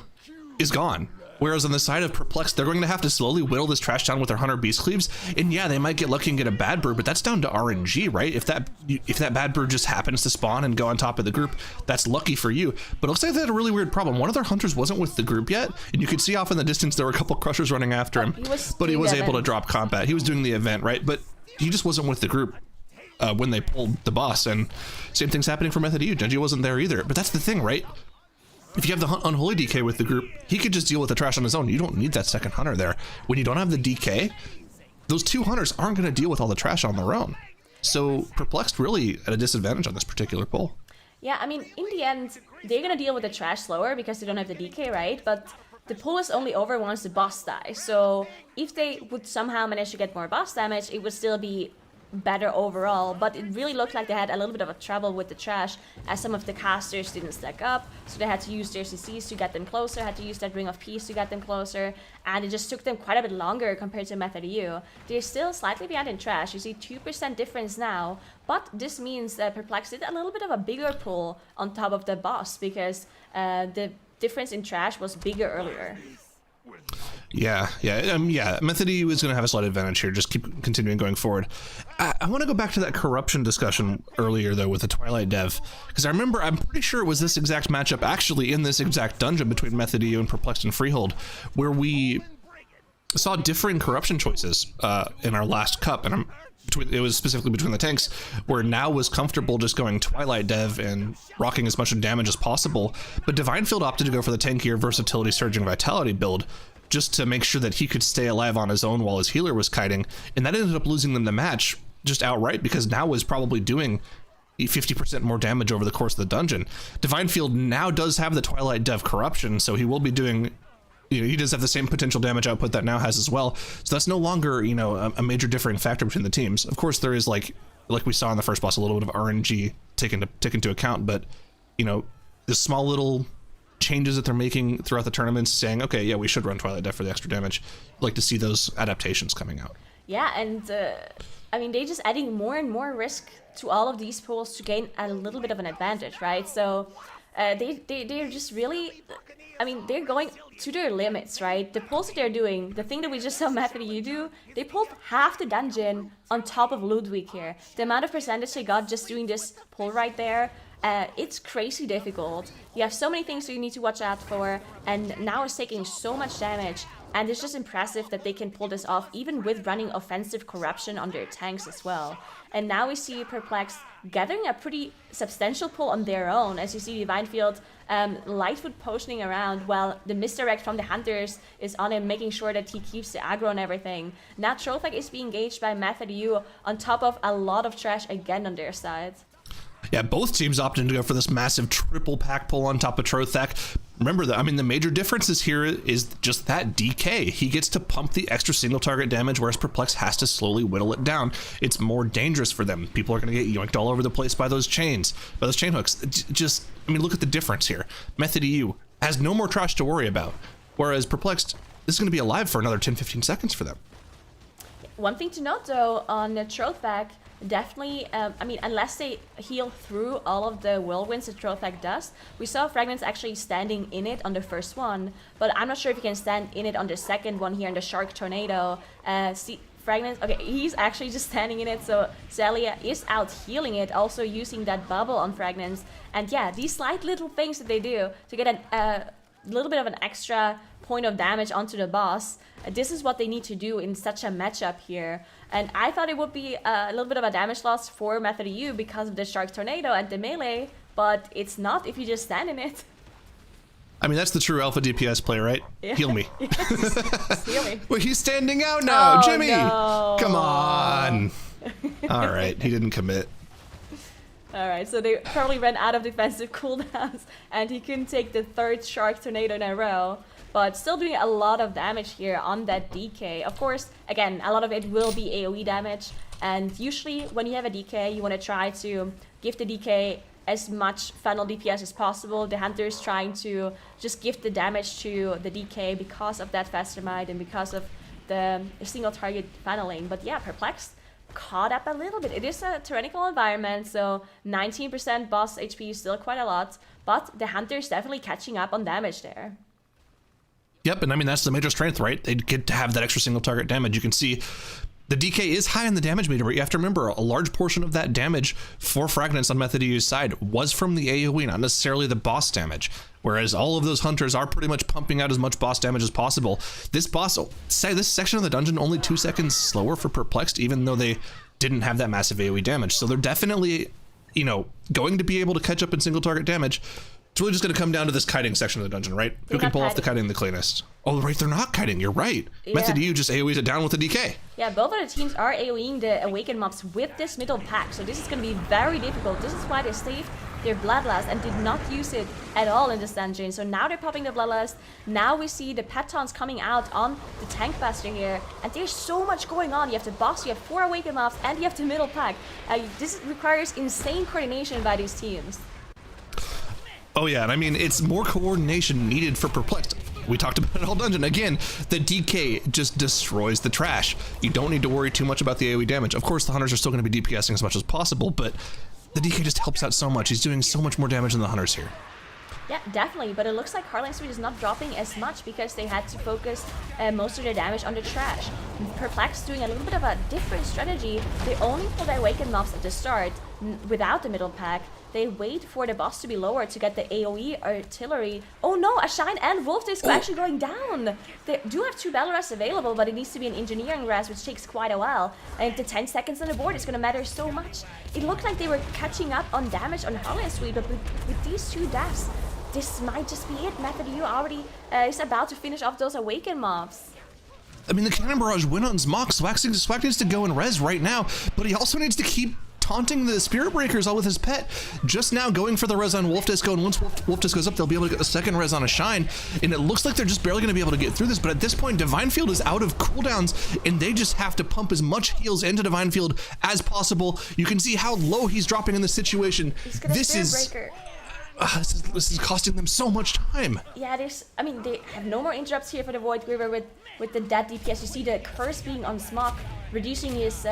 Speaker 4: is gone. Whereas on the side of Perplexed, they're going to have to slowly whittle this trash down with their Hunter Beast Cleaves. And yeah, they might get lucky and get a bad brew, but that's down to RNG, right? If that bad brew just happens to spawn and go on top of the group, that's lucky for you. But it looks like they had a really weird problem. One of their hunters wasn't with the group yet, and you could see off in the distance there were a couple crushers running after him. But he was able to drop combat. He was doing the event, right? But he just wasn't with the group when they pulled the boss. And same thing's happening for Method EU. Genji wasn't there either. But that's the thing, right? If you have the Unholy DK with the group, he could just deal with the trash on his own. You don't need that second hunter there. When you don't have the DK, those 2 hunters aren't going to deal with all the trash on their own. So Perplexed really at a disadvantage on this particular pull.
Speaker 3: Yeah, I mean, in the end, they're going to deal with the trash slower because they don't have the DK, right? But the pull is only over once the boss dies. So if they would somehow manage to get more boss damage, it would still be better overall, but it really looked like they had a little bit of a trouble with the trash as some of the casters didn't stack up, so they had to use their CCs to get them closer, had to use that Ring of Peace to get them closer, and it just took them quite a bit longer compared to Method EU. They're still slightly behind in trash. You see 2% difference now, but this means that Perplexed did a little bit of a bigger pull on top of the boss because the difference in trash was bigger earlier.
Speaker 4: Yeah. Method EU is going to have a slight advantage here. Just keep continuing going forward. I want to go back to that corruption discussion earlier, though, with the Twilight dev, because I'm pretty sure it was this exact matchup, actually in this exact dungeon between Method EU and Perplexed and Freehold, where we saw differing corruption choices in our last cup, and it was specifically between the tanks, where Now was comfortable just going Twilight dev and rocking as much damage as possible, but Divine Field opted to go for the tankier versatility surging vitality build, just to make sure that he could stay alive on his own while his healer was kiting, and that ended up losing them the match just outright because Now was probably doing 50% more damage over the course of the dungeon. Divine Field now does have the Twilight dev corruption, so he will be doing, he does have the same potential damage output that Now has as well, so that's no longer, a major differing factor between the teams. Of course, there is like we saw in the first boss, a little bit of RNG take into account. But the small little changes that they're making throughout the tournaments, saying, okay, yeah, we should run Twilight Death for the extra damage. I'd like to see those adaptations coming out.
Speaker 3: Yeah, and they're just adding more and more risk to all of these pools to gain a little bit of an advantage, right? So they're just really, they're going to their limits, right? The pulls that they're doing, the thing that we just saw Method you do, they pulled half the dungeon on top of Ludwig here. The amount of percentage they got just doing this pull right there, it's crazy difficult. You have so many things that you need to watch out for, and now it's taking so much damage. And it's just impressive that they can pull this off, even with running offensive corruption on their tanks as well. And now we see Perplexed gathering a pretty substantial pull on their own. As you see Divine Field, Lightfoot potioning around, while the misdirect from the Hunters is on him, making sure that he keeps the aggro and everything. Now Trothak is being engaged by Method U on top of a lot of trash again on their side.
Speaker 4: Yeah, both teams opted to go for this massive triple pack pull on top of Trothak. Remember that, the major differences here is just that DK. He gets to pump the extra single target damage, whereas Perplex has to slowly whittle it down. It's more dangerous for them. People are going to get yoinked all over the place by those chains, by those chain hooks. Look at the difference here. Method EU has no more trash to worry about, whereas Perplexed, this is going to be alive for another 10-15 seconds for them.
Speaker 3: One thing to note, though, on the Trothak, definitely, unless they heal through all of the whirlwinds that Trothak does. We saw Fragments actually standing in it on the first one, but I'm not sure if he can stand in it on the second one here in the Shark Tornado. Fragments, okay, he's actually just standing in it, so Zelia is out healing it, also using that bubble on Fragments. And yeah, these slight little things that they do to get a little bit of an extra point of damage onto the boss, this is what they need to do in such a matchup here. And I thought it would be a little bit of a damage loss for Method EU because of the Shark Tornado and the melee, but it's not if you just stand in it.
Speaker 4: That's the true alpha DPS play, right?
Speaker 3: Yeah.
Speaker 4: Heal me.
Speaker 3: Heal me.
Speaker 4: Well, he's standing out now,
Speaker 3: Oh,
Speaker 4: Jimmy!
Speaker 3: no.
Speaker 4: Come on! All right, he didn't commit.
Speaker 3: Alright, so they probably ran out of defensive cooldowns, and he couldn't take the third Shark Tornado in a row. But still doing a lot of damage here on that DK. Of course, again, a lot of it will be AoE damage. And usually when you have a DK, you want to try to give the DK as much funnel DPS as possible. The Hunter's trying to just give the damage to the DK because of that faster might and because of the single target funneling. But yeah, Perplexed caught up a little bit. It is a tyrannical environment, so 19% boss HP is still quite a lot. But the Hunter's definitely catching up on damage there.
Speaker 4: Yep, and that's the major strength, right? They get to have that extra single target damage. You can see the DK is high on the damage meter, but you have to remember a large portion of that damage for Fragments on Method U's side was from the AoE, not necessarily the boss damage. Whereas all of those Hunters are pretty much pumping out as much boss damage as possible. This section of the dungeon only 2 seconds slower for Perplexed, even though they didn't have that massive AoE damage. So they're definitely, going to be able to catch up in single target damage. It's really just going to come down to this kiting section of the dungeon, right? Who can pull off the kiting the cleanest? Oh, right, they're not kiting. You're right. Yeah. Method EU just AoEs it down with the DK.
Speaker 3: Yeah, both of the teams are AoEing the Awakened mobs with this middle pack, so this is going to be very difficult. This is why they saved their Bloodlust and did not use it at all in this dungeon. So now they're popping the Bloodlust. Now we see the Patons coming out on the Tank Buster here, and there's so much going on. You have the boss, you have 4 Awakened mobs, and you have the middle pack. This requires insane coordination by these teams.
Speaker 4: Oh yeah, and it's more coordination needed for Perplexed. We talked about it all dungeon. Again, the DK just destroys the trash. You don't need to worry too much about the AoE damage. Of course, the Hunters are still going to be DPSing as much as possible, but the DK just helps out so much. He's doing so much more damage than the Hunters here.
Speaker 3: Yeah, definitely, but it looks like Heartland Street is not dropping as much because they had to focus most of their damage on the trash. Perplexed doing a little bit of a different strategy. They only pull the Awakened mobs at the start without the middle pack. They wait for the boss to be lower to get the AoE artillery. Oh no, a Shine and Wolf Disc are actually going down. They do have 2 Battle Rests available, but it needs to be an Engineering Rest, which takes quite a while. And the 10 seconds on the board is going to matter so much. It looked like they were catching up on damage on Heartland Street, but with these 2 deaths, this might just be it. Method U already is about to finish off those Awakened mobs.
Speaker 4: The Cannon Barrage win on Mox. Swag needs to go and res right now, but he also needs to keep taunting the Spirit Breakers all with his pet. Just now going for the res on Wolf Disco, and once Wolf Disco goes up, they'll be able to get the second res on a Shine, and it looks like they're just barely going to be able to get through this, but at this point, Divine Field is out of cooldowns, and they just have to pump as much heals into Divine Field as possible. You can see how low he's dropping in this situation. This is costing them so much time.
Speaker 3: Yeah, I mean, they have no more interrupts here for the Void Griever with the dead DPS. You see the curse being on Smok, reducing his,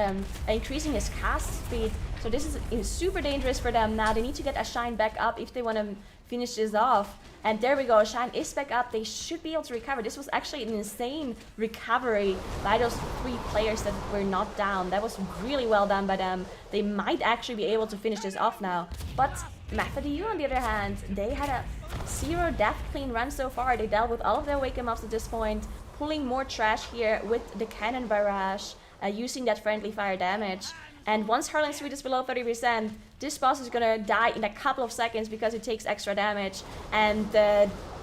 Speaker 3: increasing his cast speed. So this is super dangerous for them now. They need to get a Shine back up if they want to finish this off. And there we go, Shine is back up. They should be able to recover. This was actually an insane recovery by those 3 players that were not down. That was really well done by them. They might actually be able to finish this off now. But Method EU, on the other hand, they had a 0 death clean run so far. They dealt with all of their Awaken mobs at this point, pulling more trash here with the Cannon Barrage, using that friendly fire damage. And once Hurling Speed is below 30%, this boss is gonna die in a couple of seconds because it takes extra damage. And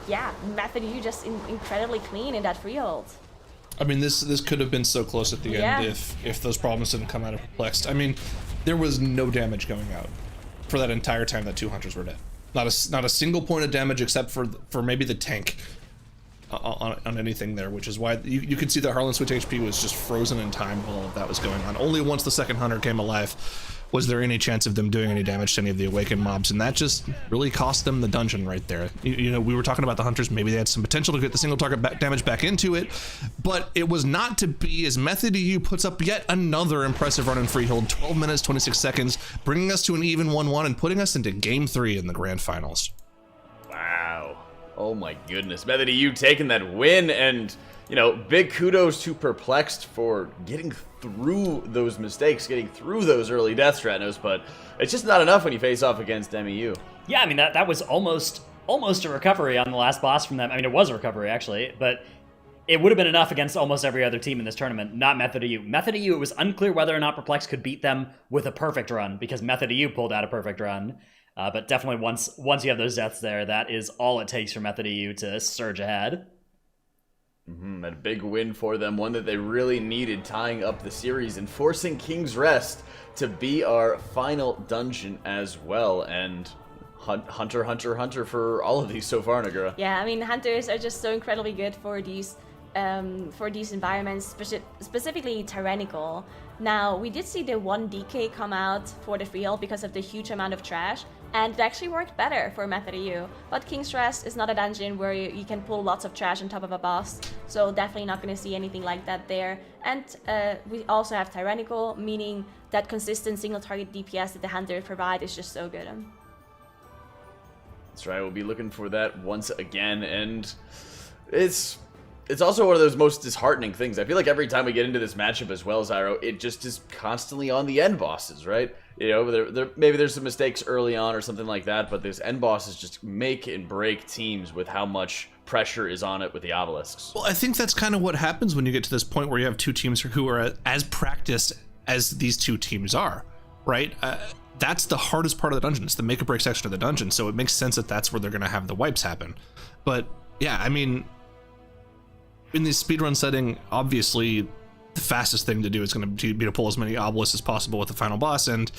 Speaker 3: yeah, Method EU just incredibly clean in that Freehold.
Speaker 4: I mean, this could have been so close at the end if those problems didn't come out of Perplexed. I mean, there was no damage going out for that entire time that 2 hunters were dead. Not a single point of damage except for maybe the tank on anything there, which is why you could see that Harlan Switch HP was just frozen in time while all of that was going on. Only once the second hunter came alive was there any chance of them doing any damage to any of the awakened mobs, and that just really cost them the dungeon right there. You know, we were talking about the hunters, maybe they had some potential to get the single target damage back into it, but it was not to be, as Method EU puts up yet another impressive run in Freehold, 12 minutes, 26 seconds, bringing us to an even 1-1 and putting us into Game 3 in the Grand Finals.
Speaker 2: Wow. Oh my goodness. Method EU taking that win, and, you know, big kudos to Perplexed for getting through those mistakes, getting through those early death Stratos, but it's just not enough when you face off against MEU.
Speaker 1: Yeah, I mean, that was almost a recovery on the last boss from them. I mean, it was a recovery, actually, but it would have been enough against almost every other team in this tournament, not Method EU. Method EU, it was unclear whether or not Perplexed could beat them with a perfect run, because Method EU pulled out a perfect run. But definitely once you have those deaths there, that is all it takes for Method EU to surge ahead.
Speaker 2: A big win for them, one that they really needed, tying up the series and forcing King's Rest to be our final dungeon as well. And Hunter for all of these so far, Nagura.
Speaker 3: Yeah, I mean, Hunters are just so incredibly good for these environments, specifically Tyrannical. Now, we did see the 1 DK come out for the Freehold because of the huge amount of trash, and it actually worked better for Method EU. But King's Rest is not a dungeon where you can pull lots of trash on top of a boss, so definitely not going to see anything like that there. And we also have Tyrannical, meaning that consistent single target DPS that the Hunters provide is just so good.
Speaker 2: That's right, we'll be looking for that once again, and it's also one of those most disheartening things. I feel like every time we get into this matchup as well, Zyro, it just is constantly on the end bosses, right? You know, maybe there's some mistakes early on or something like that, but these end bosses just make and break teams with how much pressure is on it with the obelisks.
Speaker 4: Well, I think that's kind of what happens when you get to this point where you have 2 teams who are as practiced as these 2 teams are, right? That's the hardest part of the dungeon. It's the make or break section of the dungeon, so it makes sense that that's where they're going to have the wipes happen. But yeah, I mean, in this speedrun setting, obviously the fastest thing to do is going to be to pull as many obelisks as possible with the final boss, and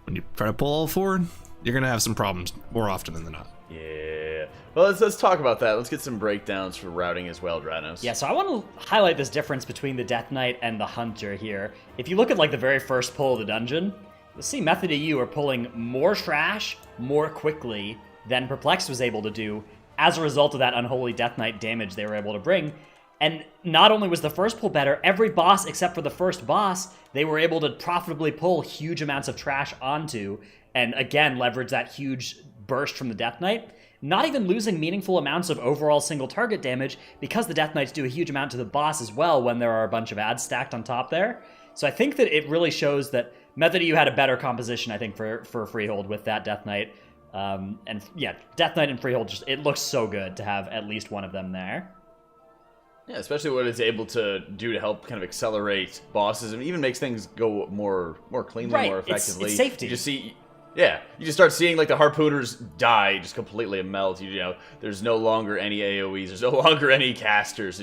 Speaker 4: when you try to pull all 4, you're going to have some problems more often than not.
Speaker 2: Yeah. Well, let's talk about that. Let's get some breakdowns for routing as well, Dranos.
Speaker 1: Yeah, so I want to highlight this difference between the Death Knight and the Hunter here. If you look at like the very first pull of the dungeon, you'll see Method EU are pulling more trash more quickly than Perplexed was able to do as a result of that unholy Death Knight damage they were able to bring. And not only was the first pull better, every boss except for the first boss, they were able to profitably pull huge amounts of trash onto, and again, leverage that huge burst from the Death Knight, not even losing meaningful amounts of overall single target damage, because the Death Knights do a huge amount to the boss as well when there are a bunch of ads stacked on top there. So I think that it really shows that Method EU had a better composition, I think, for Freehold with that Death Knight. And yeah, Death Knight and Freehold, it looks so good to have at least one of them there.
Speaker 2: Yeah, especially what it's able to do to help kind of accelerate bosses and even makes things go more cleanly,
Speaker 1: right.
Speaker 2: More effectively.
Speaker 1: It's safety.
Speaker 2: You just see, yeah, you just start seeing like the harpooners die, just completely melt. You know, there's no longer any AoEs, there's no longer any casters.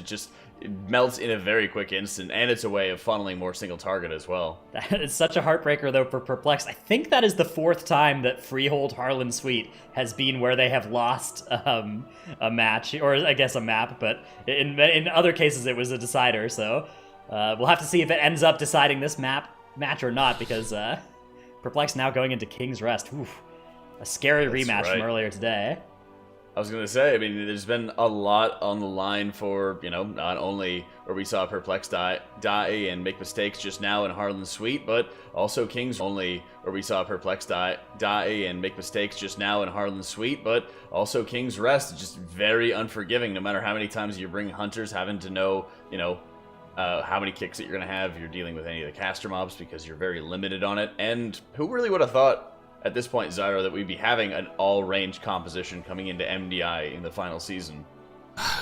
Speaker 2: melts in a very quick instant, and it's a way of funneling more single target as well.
Speaker 1: That is such a heartbreaker, though, for Perplexed. I think that is the 4th time that Freehold Harlan Suite has been where they have lost a match, or I guess a map, but in other cases it was a decider, so we'll have to see if it ends up deciding this match or not, because Perplexed now going into King's Rest. Oof, a scary rematch from earlier today.
Speaker 2: I was going to say, I mean, there's been a lot on the line for, not only where we saw Perplexed die and make mistakes just now in Harlan Suite, but also King's only where we saw Perplexed die and make mistakes just now in Harlan Suite, but also King's Rest, just very unforgiving no matter how many times you bring Hunters, having to know, how many kicks that you're going to have if you're dealing with any of the caster mobs because you're very limited on it. And who really would have thought at this point, Zyro, that we'd be having an all-range composition coming into MDI in the final season?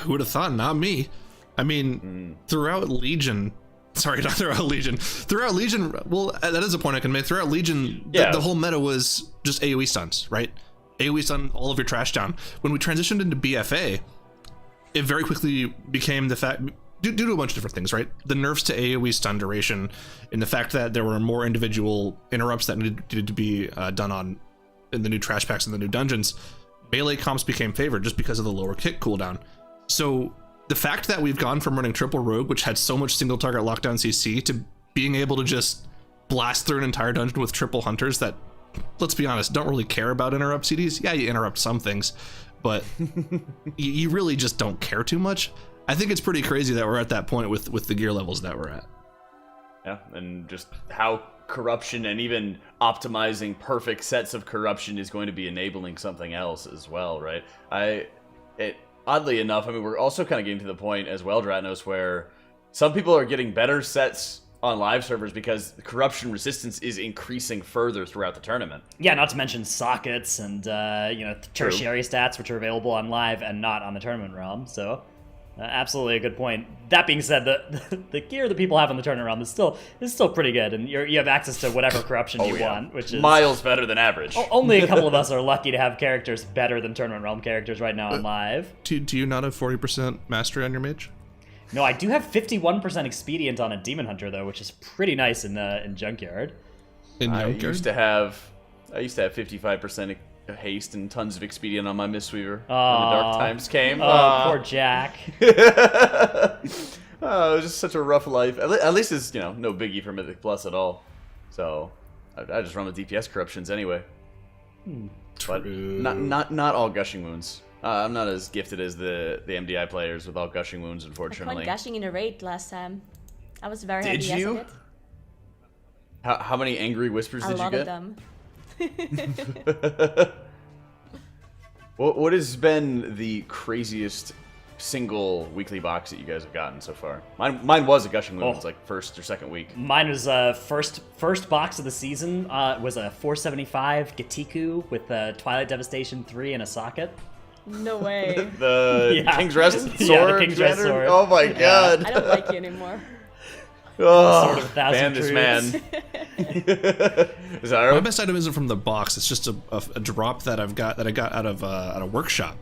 Speaker 4: Who would have thought? Not me. I mean, throughout Legion, well, that is a point I can make. Throughout Legion, the whole meta was just AoE stuns, right? AoE stun all of your trash down. When we transitioned into BFA, it very quickly became the fact, due to a bunch of different things, right? The nerfs to AoE stun duration, and the fact that there were more individual interrupts that needed to be done in the new trash packs and the new dungeons, melee comps became favored just because of the lower kick cooldown. So the fact that we've gone from running triple rogue, which had so much single target lockdown CC, to being able to just blast through an entire dungeon with triple hunters that, let's be honest, don't really care about interrupt CDs. Yeah, you interrupt some things, but you really just don't care too much. I think it's pretty crazy that we're at that point with the gear levels that we're at.
Speaker 2: Yeah, and just how corruption and even optimizing perfect sets of corruption is going to be enabling something else as well, right? Oddly enough, I mean, we're also kind of getting to the point as well, Dratnos, where some people are getting better sets on live servers because the corruption resistance is increasing further throughout the tournament.
Speaker 1: Yeah, not to mention sockets and tertiary stats, which are available on live and not on the tournament realm. So absolutely a good point. That being said, the gear that people have on the tournament realm is still pretty good, and you have access to whatever corruption you want, which is
Speaker 2: miles better than average.
Speaker 1: Only a couple of us are lucky to have characters better than tournament realm characters right now on live.
Speaker 4: Do you not have 40% mastery on your mage?
Speaker 1: No, I do have 51% expedient on a demon hunter though, which is pretty nice in Junkyard.
Speaker 2: I used to have 55% haste and tons of expedient on my Mistweaver when the dark times came.
Speaker 1: Poor Jack.
Speaker 2: It was just such a rough life. At least it's no biggie for Mythic Plus at all. So I just run with DPS corruptions anyway. But not all gushing wounds. I'm not as gifted as the MDI players with all gushing wounds, unfortunately.
Speaker 3: I went gushing in a raid last time. I was very happy.
Speaker 2: Did you? How many angry whispers did you get?
Speaker 3: A lot of them.
Speaker 2: What has been the craziest single weekly box that you guys have gotten so far? Mine was a gushing wounds, like first or second week.
Speaker 1: Mine was first box of the season. Was a 475 Gatiku with Twilight Devastation 3 and a socket.
Speaker 3: No way.
Speaker 2: The King's Rest sword.
Speaker 1: Yeah, the King's Rest sword.
Speaker 2: Oh my god.
Speaker 3: I don't like you anymore.
Speaker 2: Oh,
Speaker 1: Sword of 1,000
Speaker 2: ban this man.
Speaker 4: My best item isn't from the box. It's just a drop that I got out of a workshop.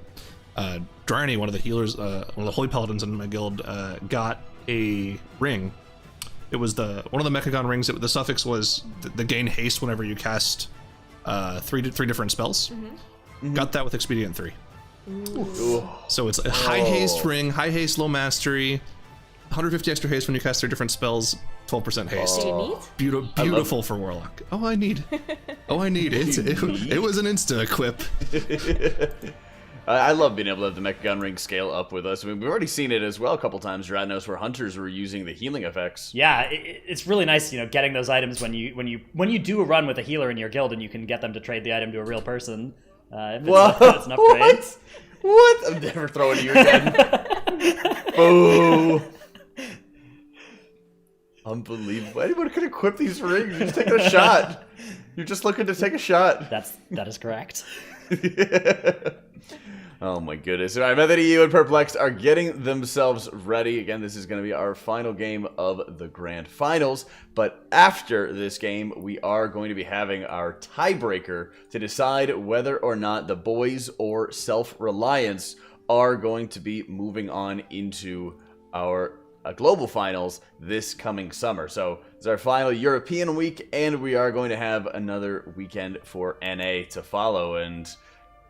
Speaker 4: Dryany, one of the healers, one of the holy paladins in my guild, got a ring. It was one of the Mechagon rings. The suffix was the gain haste whenever you cast three different spells. Mm-hmm. Got that with Expedient 3.
Speaker 3: Ooh.
Speaker 4: So it's a high haste ring, high haste, low mastery, 150 extra haste when you cast 3 different spells, 12% haste.
Speaker 3: Do you need?
Speaker 4: Beautiful for Warlock. Oh, I need. It was an insta equip.
Speaker 2: I love being able to have the Mechagon ring scale up with us. I mean, we've already seen it as well a couple times, Dratnos, where hunters were using the healing effects.
Speaker 1: Yeah, it's really nice, getting those items when you do a run with a healer in your guild and you can get them to trade the item to a real person. It's an upgrade.
Speaker 2: What? I'm never throwing you again. Boo. Unbelievable. Anyone could equip these rings. You're just taking a shot. You're just looking to take a shot.
Speaker 1: That is correct.
Speaker 2: Oh my goodness. All right, Method EU and Perplexed are getting themselves ready. Again, this is going to be our final game of the Grand Finals. But after this game, we are going to be having our tiebreaker to decide whether or not the boys or Self-Reliance are going to be moving on into our global finals this coming summer. So it's our final European week, and we are going to have another weekend for NA to follow. And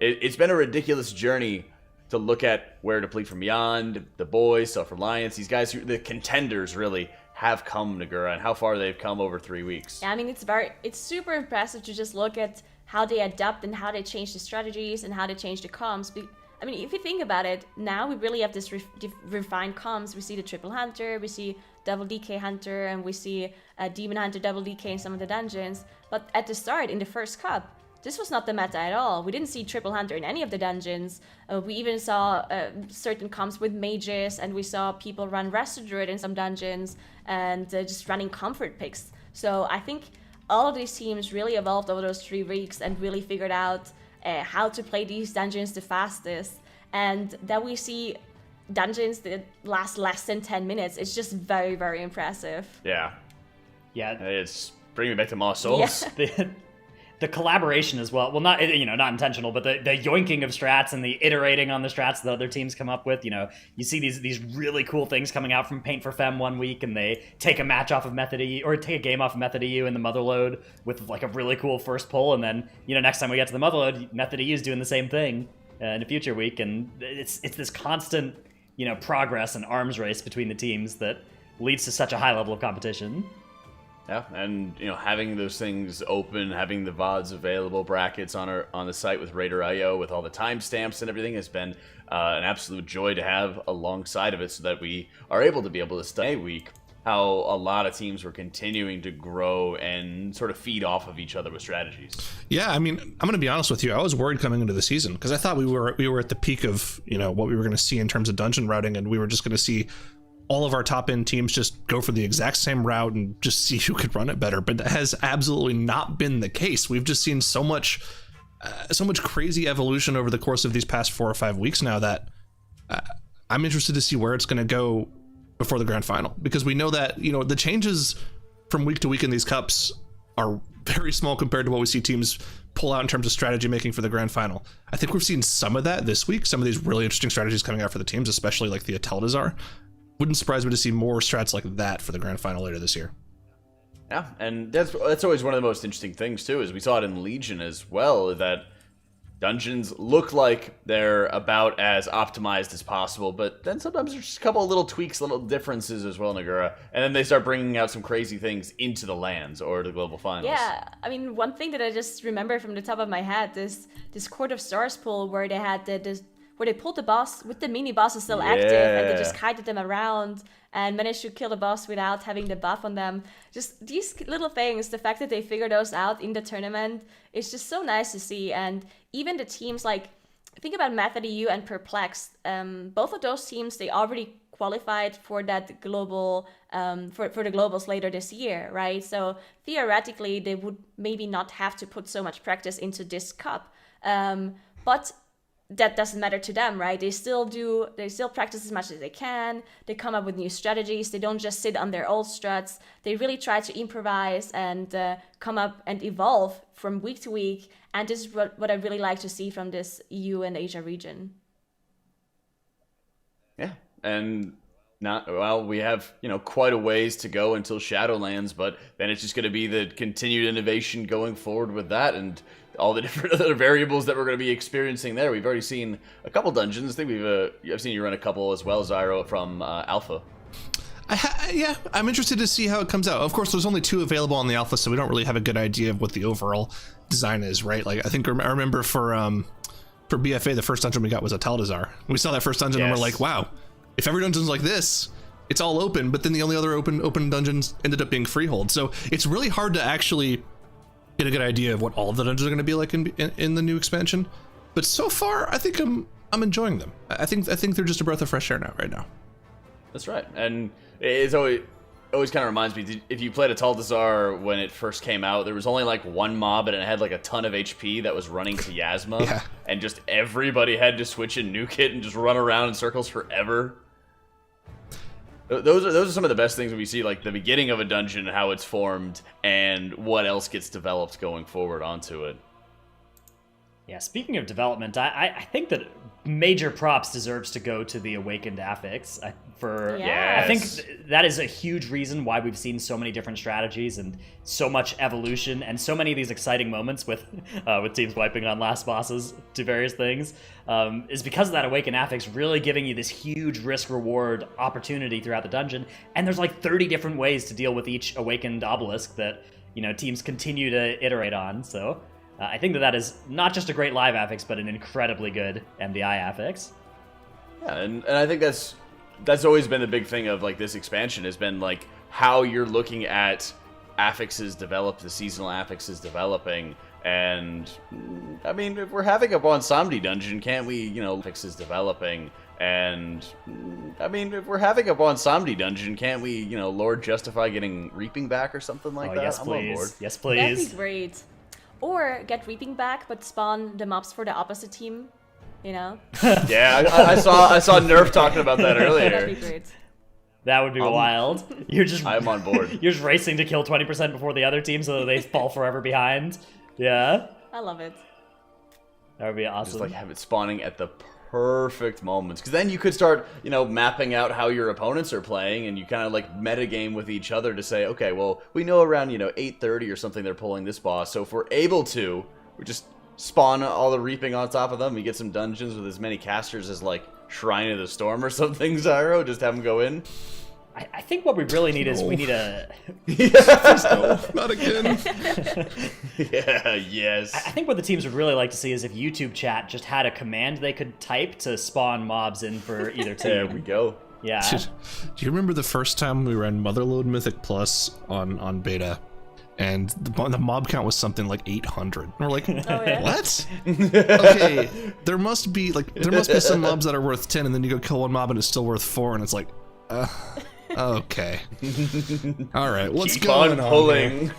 Speaker 2: it's been a ridiculous journey to look at where Deplete from Beyond, the boys, Self-Reliance, these guys, the contenders really have come, Nagura, and how far they've come over 3 weeks.
Speaker 3: Yeah, I mean, it's super impressive to just look at how they adapt and how they change the strategies and how they change the comms. I mean, if you think about it, now we really have this refined comms. We see the Triple Hunter, we see Double DK Hunter, and we see Demon Hunter Double DK in some of the dungeons. But at the start, in the first cup, this was not the meta at all. We didn't see Triple Hunter in any of the dungeons. We even saw certain comps with mages, and we saw people run Resto Druid in some dungeons, and just running comfort picks. So I think all of these teams really evolved over those 3 weeks and really figured out how to play these dungeons the fastest. And that we see dungeons that last less than 10 minutes. It's just very, very impressive.
Speaker 2: Yeah.
Speaker 1: Yeah.
Speaker 2: It's bringing me back to Moss Souls.
Speaker 3: Yeah.
Speaker 1: The collaboration as well. Well, not not intentional, but the yoinking of strats and the iterating on the strats that other teams come up with. You see these really cool things coming out from Paint for Fem one week, and they take a match off of Method EU, or take a game off of Method EU in the Motherlode with like a really cool first pull, and then next time we get to the Motherlode, Method EU is doing the same thing in a future week, and it's this constant progress and arms race between the teams that leads to such a high level of competition.
Speaker 2: Yeah, and having those things open, having the VODs available, brackets on the site with Raider.io with all the timestamps and everything has been an absolute joy to have alongside of it, so that we are able to stay week how a lot of teams were continuing to grow and sort of feed off of each other with strategies.
Speaker 4: Yeah, I mean, I'm going to be honest with you. I was worried coming into the season because I thought we were at the peak of what we were going to see in terms of dungeon routing, and we were just going to see all of our top end teams just go for the exact same route and just see who could run it better. But that has absolutely not been the case. We've just seen so much crazy evolution over the course of these past 4 or 5 weeks now that I'm interested to see where it's going to go before the grand final, because we know that the changes from week to week in these cups are very small compared to what we see teams pull out in terms of strategy making for the grand final. I think we've seen some of that this week, some of these really interesting strategies coming out for the teams, especially like the Atel'Dazar. Wouldn't surprise me to see more strats like that for the grand final later this year.
Speaker 2: Yeah, and that's always one of the most interesting things too, is we saw it in Legion as well, that dungeons look like they're about as optimized as possible, but then sometimes there's just a couple of little tweaks, little differences as well, Nagura, and then they start bringing out some crazy things into the lands or the global finals.
Speaker 3: Yeah, I mean, one thing that I just remember from the top of my head is this Court of Stars pull where they had where they pulled the boss with the mini bosses still active, and they just kited them around and managed to kill the boss without having the buff on them. Just these little things, the fact that they figured those out in the tournament is just so nice to see. And even the teams, like, think about Method EU and Perplexed. Both of those teams, they already qualified for that global, for the globals later this year, right? So theoretically, they would maybe not have to put so much practice into this cup. But that doesn't matter to them, right? They still practice as much as they can. They come up with new strategies. They don't just sit on their old struts. They really try to improvise and come up and evolve from week to week. And this is what I really like to see from this EU and Asia region.
Speaker 2: Yeah, and we have quite a ways to go until Shadowlands, but then it's just going to be the continued innovation going forward with that, and all the different other variables that we're going to be experiencing there. We've already seen a couple dungeons. I think I've seen you run a couple as well, Zyro, from Alpha.
Speaker 4: Yeah, I'm interested to see how it comes out. Of course, there's only 2 available on the Alpha, so we don't really have a good idea of what the overall design is, right? Like, I remember for BFA, the first dungeon we got was a Atel'Dazar. We saw that first dungeon and we're like, wow, if every dungeon's like this, it's all open. But then the only other open dungeons ended up being Freehold. So it's really hard to actually get a good idea of what all of the dungeons are going to be like in the new expansion. But so far, I think I'm enjoying them. I think they're just a breath of fresh air right now.
Speaker 2: That's right, and it's always kind of reminds me, if you played Atel'Dazar when it first came out, there was only like one mob and it had like a ton of HP that was running to Yasma,
Speaker 4: yeah.
Speaker 2: And just everybody had to switch and nuke it and just run around in circles forever. Those are some of the best things when we see, like, the beginning of a dungeon, how it's formed, and what else gets developed going forward onto it.
Speaker 1: Yeah, speaking of development, I think that major props deserves to go to the Awakened Affix
Speaker 3: Yeah.
Speaker 1: I think that is a huge reason why we've seen so many different strategies and so much evolution and so many of these exciting moments with teams wiping on last bosses to various things, is because of that Awakened Affix really giving you this huge risk-reward opportunity throughout the dungeon. And there's like 30 different ways to deal with each Awakened Obelisk that, you know, teams continue to iterate on. So I think that is not just a great live affix, but an incredibly good MDI affix.
Speaker 2: Yeah, and I think that's always been the big thing of like this expansion has been like how you're looking at affixes develop, the seasonal affixes developing, and I mean if we're having a Bonsomdi dungeon, can't we, you know, affixes developing, and I mean if we're having a Bonsomdi dungeon, can't we, you know, Lord justify getting Reaping back or something like that?
Speaker 1: Yes,
Speaker 2: I'm on board.
Speaker 1: please. Yes, please.
Speaker 3: That'd be great. Or get Reaping back, but spawn the mobs for the opposite team. You know?
Speaker 2: Yeah, I saw Nerf talking about that earlier.
Speaker 3: That'd be great.
Speaker 1: That would be wild.
Speaker 2: I'm on board.
Speaker 1: You're just racing to kill 20% before the other team so that they fall forever behind. Yeah.
Speaker 3: I love it.
Speaker 1: That would be awesome.
Speaker 2: Just like have it spawning at the perfect moments, because then you could start, you know, mapping out how your opponents are playing, and you kind of like metagame with each other to say, okay, well, we know around, you know, 8:30 or something they're pulling this boss, so if we're able to, we just spawn all the Reaping on top of them. You get some dungeons with as many casters as like Shrine of the Storm or something, Zyro. Just have them go in.
Speaker 1: I think what we really need is we need a...
Speaker 4: No, not again.
Speaker 2: Yeah, yes.
Speaker 1: I think what the teams would really like to see is if YouTube chat just had a command they could type to spawn mobs in for either team.
Speaker 2: There we go.
Speaker 1: Yeah.
Speaker 4: Do you remember the first time we ran Motherload Mythic Plus on beta? And the mob count was something like 800. And we're like,
Speaker 3: yeah?
Speaker 4: what? Okay, there must be some mobs that are worth 10, and then you go kill one mob and it's still worth 4, and it's like, okay. All right, what's
Speaker 2: Keep
Speaker 4: going
Speaker 2: on
Speaker 4: pulling?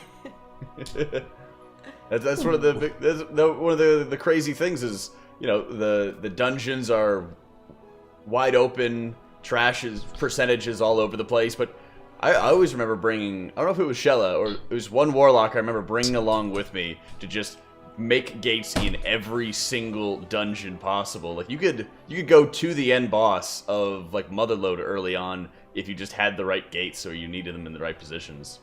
Speaker 2: That's one of the crazy things is, you know, the dungeons are wide open, percentages all over the place, but I always remember bringing, I don't know if it was Shella or it was one Warlock I remember bringing along with me to just make gates in every single dungeon possible. Like you could go to the end boss of like Motherload early on if you just had the right gates or you needed them in the right positions.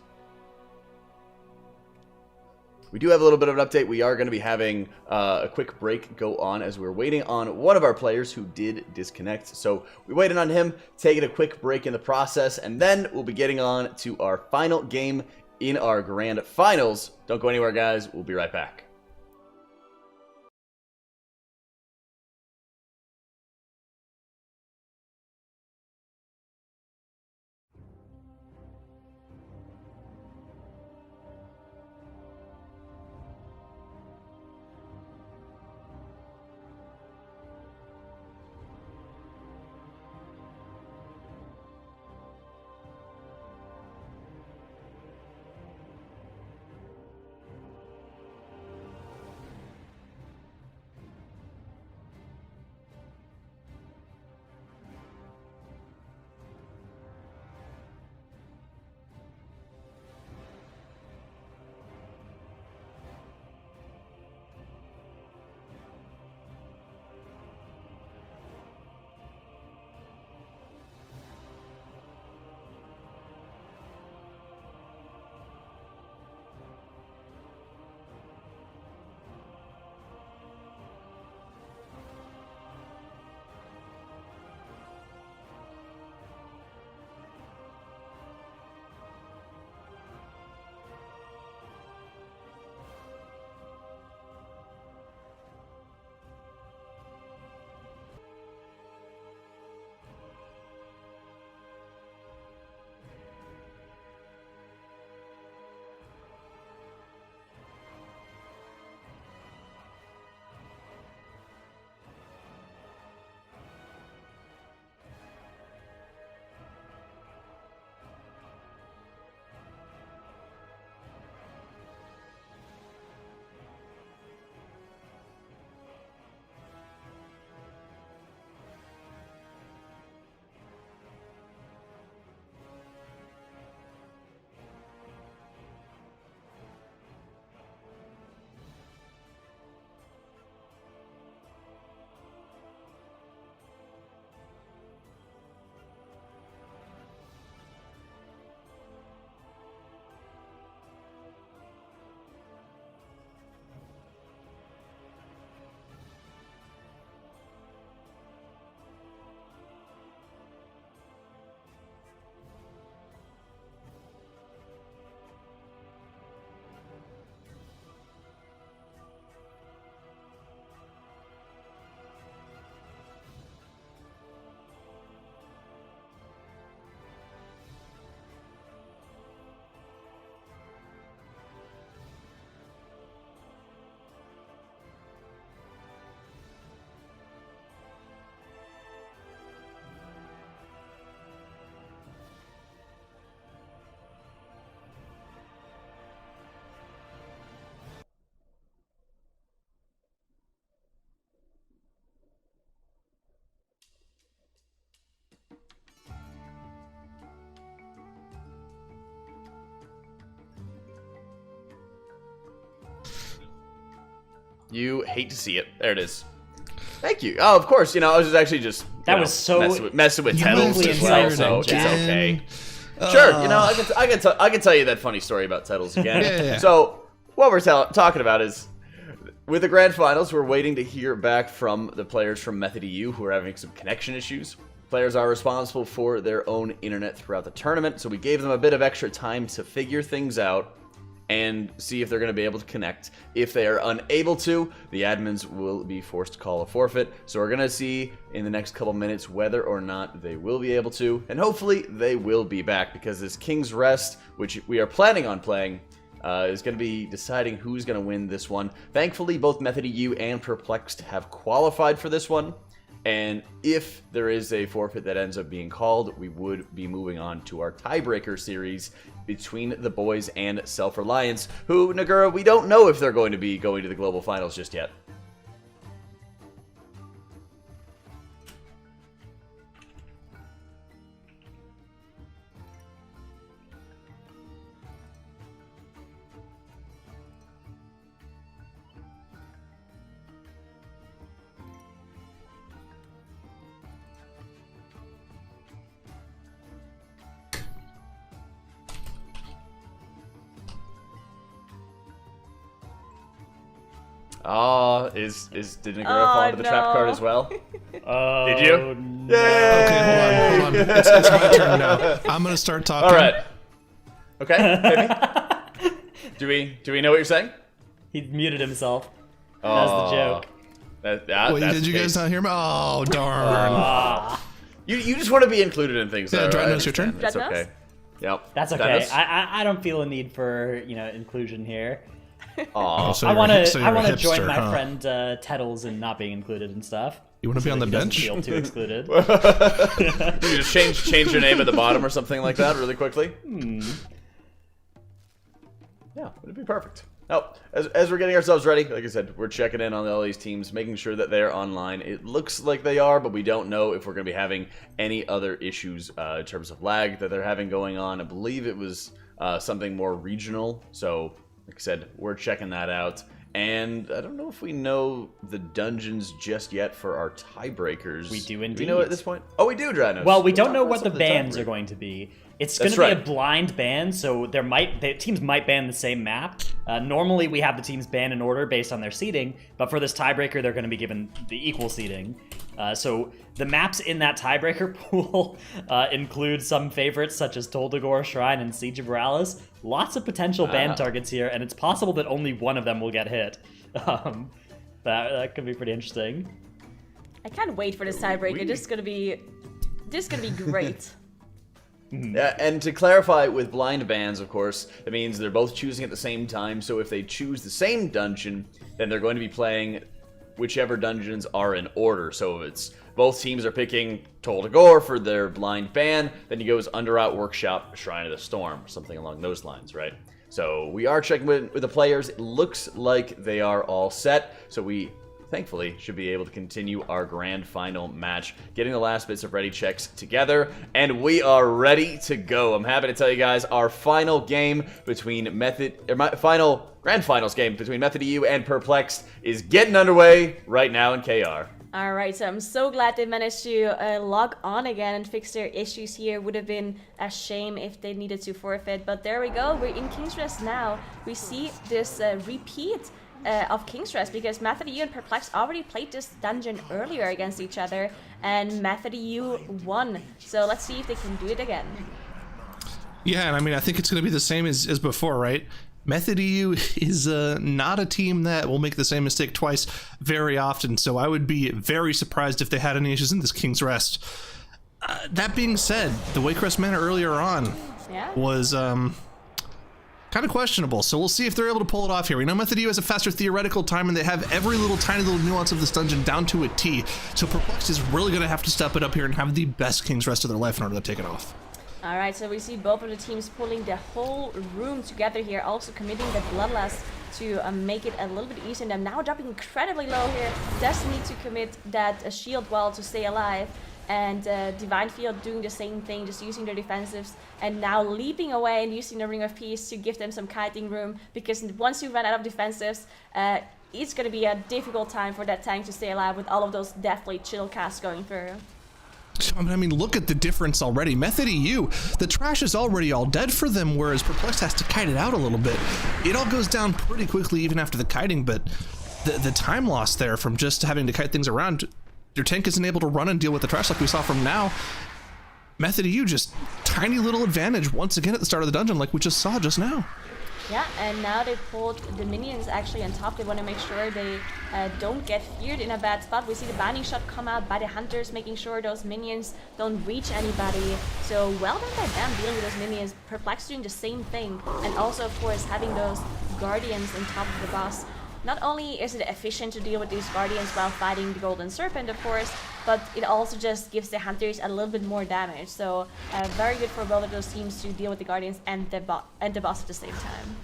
Speaker 2: We do have a little bit of an update. We are going to be having a quick break go on as we're waiting on one of our players who did disconnect. So we waited on him, taking a quick break in the process, and then we'll be getting on to our final game in our grand finals. Don't go anywhere, guys. We'll be right back. You hate to see it. There it is. Thank you. Oh, of course. I was actually just
Speaker 1: That was so
Speaker 2: messing with Tettles as well, so it's okay. Sure. I can tell you that funny story about Tettles again.
Speaker 4: Yeah.
Speaker 2: So what we're talking about is, with the grand finals, we're waiting to hear back from the players from Method EU who are having some connection issues. Players are responsible for their own internet throughout the tournament, so we gave them a bit of extra time to figure things out and see if they're going to be able to connect. If they are unable to, the admins will be forced to call a forfeit. So we're going to see in the next couple minutes whether or not they will be able to, and hopefully they will be back, because this King's Rest, which we are planning on playing, is going to be deciding who's going to win this one. Thankfully, both Method EU and Perplexed have qualified for this one. And if there is a forfeit that ends up being called, we would be moving on to our tiebreaker series between the boys and Self-Reliance, who, Nagura, we don't know if they're going to be going to the global finals just yet. Did Nagura fall into the trap card as well? Did you?
Speaker 1: No.
Speaker 4: Okay, hold on. It's my turn now. I'm gonna start talking.
Speaker 2: All right. Okay, maybe. Do we know what you're saying?
Speaker 1: He muted himself. That's the joke.
Speaker 4: Wait, did you guys not hear me? Oh, darn.
Speaker 2: You just want to be included in things.
Speaker 4: Yeah,
Speaker 2: though,
Speaker 4: Drynos, your turn.
Speaker 2: That's okay. Yep.
Speaker 1: That's okay.
Speaker 2: Dennis?
Speaker 1: I don't feel a need for inclusion here.
Speaker 2: Aw.
Speaker 4: So
Speaker 1: I
Speaker 4: you're
Speaker 1: want
Speaker 4: a- so
Speaker 1: to
Speaker 4: you're a
Speaker 1: join
Speaker 4: hipster,
Speaker 1: my
Speaker 4: huh?
Speaker 1: friend Tettles in not being included and stuff.
Speaker 4: You want to be on the
Speaker 1: He doesn't
Speaker 4: bench?
Speaker 1: feel too excluded.
Speaker 2: You just change your name at the bottom or something like that really quickly. Yeah, it'd be perfect. Now, as we're getting ourselves ready, like I said, we're checking in on all these teams, making sure that they're online. It looks like they are, but we don't know if we're going to be having any other issues in terms of lag that they're having going on. I believe it was something more regional, so like I said, we're checking that out. And I don't know if we know the dungeons just yet for our tiebreakers.
Speaker 1: We do
Speaker 2: Do
Speaker 1: indeed.
Speaker 2: we know at this point? Oh, we do, Dranos.
Speaker 1: Well, we don't
Speaker 2: Talk
Speaker 1: know
Speaker 2: about
Speaker 1: what the
Speaker 2: some of
Speaker 1: bans
Speaker 2: tiebreakers.
Speaker 1: are going to be. It's going
Speaker 2: That's
Speaker 1: to be a
Speaker 2: right.
Speaker 1: blind ban, so teams might ban the same map. Normally, we have the teams ban in order based on their seeding, but for this tiebreaker, they're going to be given the equal seeding. So the maps in that tiebreaker pool include some favorites such as Toldagor Shrine and Siege of Morales. Lots of potential ban targets here, and it's possible that only one of them will get hit. That could be pretty interesting.
Speaker 3: I can't wait for this tiebreaker. This is gonna be great.
Speaker 2: And to clarify, with blind bans, of course, that means they're both choosing at the same time. So if they choose the same dungeon, then they're going to be playing whichever dungeons are in order. So if it's both teams are picking Toldagor for their blind ban, then you go as Underout Workshop, Shrine of the Storm, something along those lines, right? So we are checking with the players. It looks like they are all set. So we thankfully should be able to continue our grand final match, getting the last bits of ready checks together, and we are ready to go. I'm happy to tell you guys our final game between final grand finals game between Method EU and Perplexed is getting underway right now in KR.
Speaker 3: Alright, so I'm so glad they managed to log on again and fix their issues here. Would have been a shame if they needed to forfeit, but there we go. We're in King's Rest now. We see this repeat of King's Rest, because Method EU and Perplexed already played this dungeon earlier against each other, and Method EU won. So let's see if they can do it again.
Speaker 4: Yeah, and I mean, I think it's going to be the same as before, right? Method EU is not a team that will make the same mistake twice very often, so I would be very surprised if they had any issues in this King's Rest. That being said, the Waycrest Manor earlier on was kind of questionable, so we'll see if they're able to pull it off here. We know Method EU has a faster theoretical time, and they have every little tiny little nuance of this dungeon down to a T, so Perplexed is really going to have to step it up here and have the best King's Rest of their life in order to take it off.
Speaker 3: Alright, so we see both of the teams pulling the whole room together here, also committing the Bloodlust to make it a little bit easier. And I'm now dropping incredibly low here. Does need to commit that shield wall to stay alive. And Divine Field doing the same thing, just using their defensives. And now leaping away and using the Ring of Peace to give them some kiting room. Because once you run out of defensives, it's going to be a difficult time for that tank to stay alive with all of those deathly chill casts going through.
Speaker 4: I mean, look at the difference already. Method EU, the trash is already all dead for them, whereas Perplexed has to kite it out a little bit. It all goes down pretty quickly even after the kiting, but the time loss there from just having to kite things around, your tank isn't able to run and deal with the trash like we saw from now. Method EU just tiny little advantage once again at the start of the dungeon like we just saw just now.
Speaker 3: Yeah, and now they pulled the minions actually on top. They want to make sure they don't get feared in a bad spot. We see the binding shot come out by the hunters, making sure those minions don't reach anybody. So well done by them dealing with those minions. Perplexed doing the same thing, and also of course having those guardians on top of the boss. Not only is it efficient to deal with these guardians while fighting the golden serpent, of course, but it also just gives the hunters a little bit more damage. So very good for both of those teams to deal with the guardians and the boss at the same time.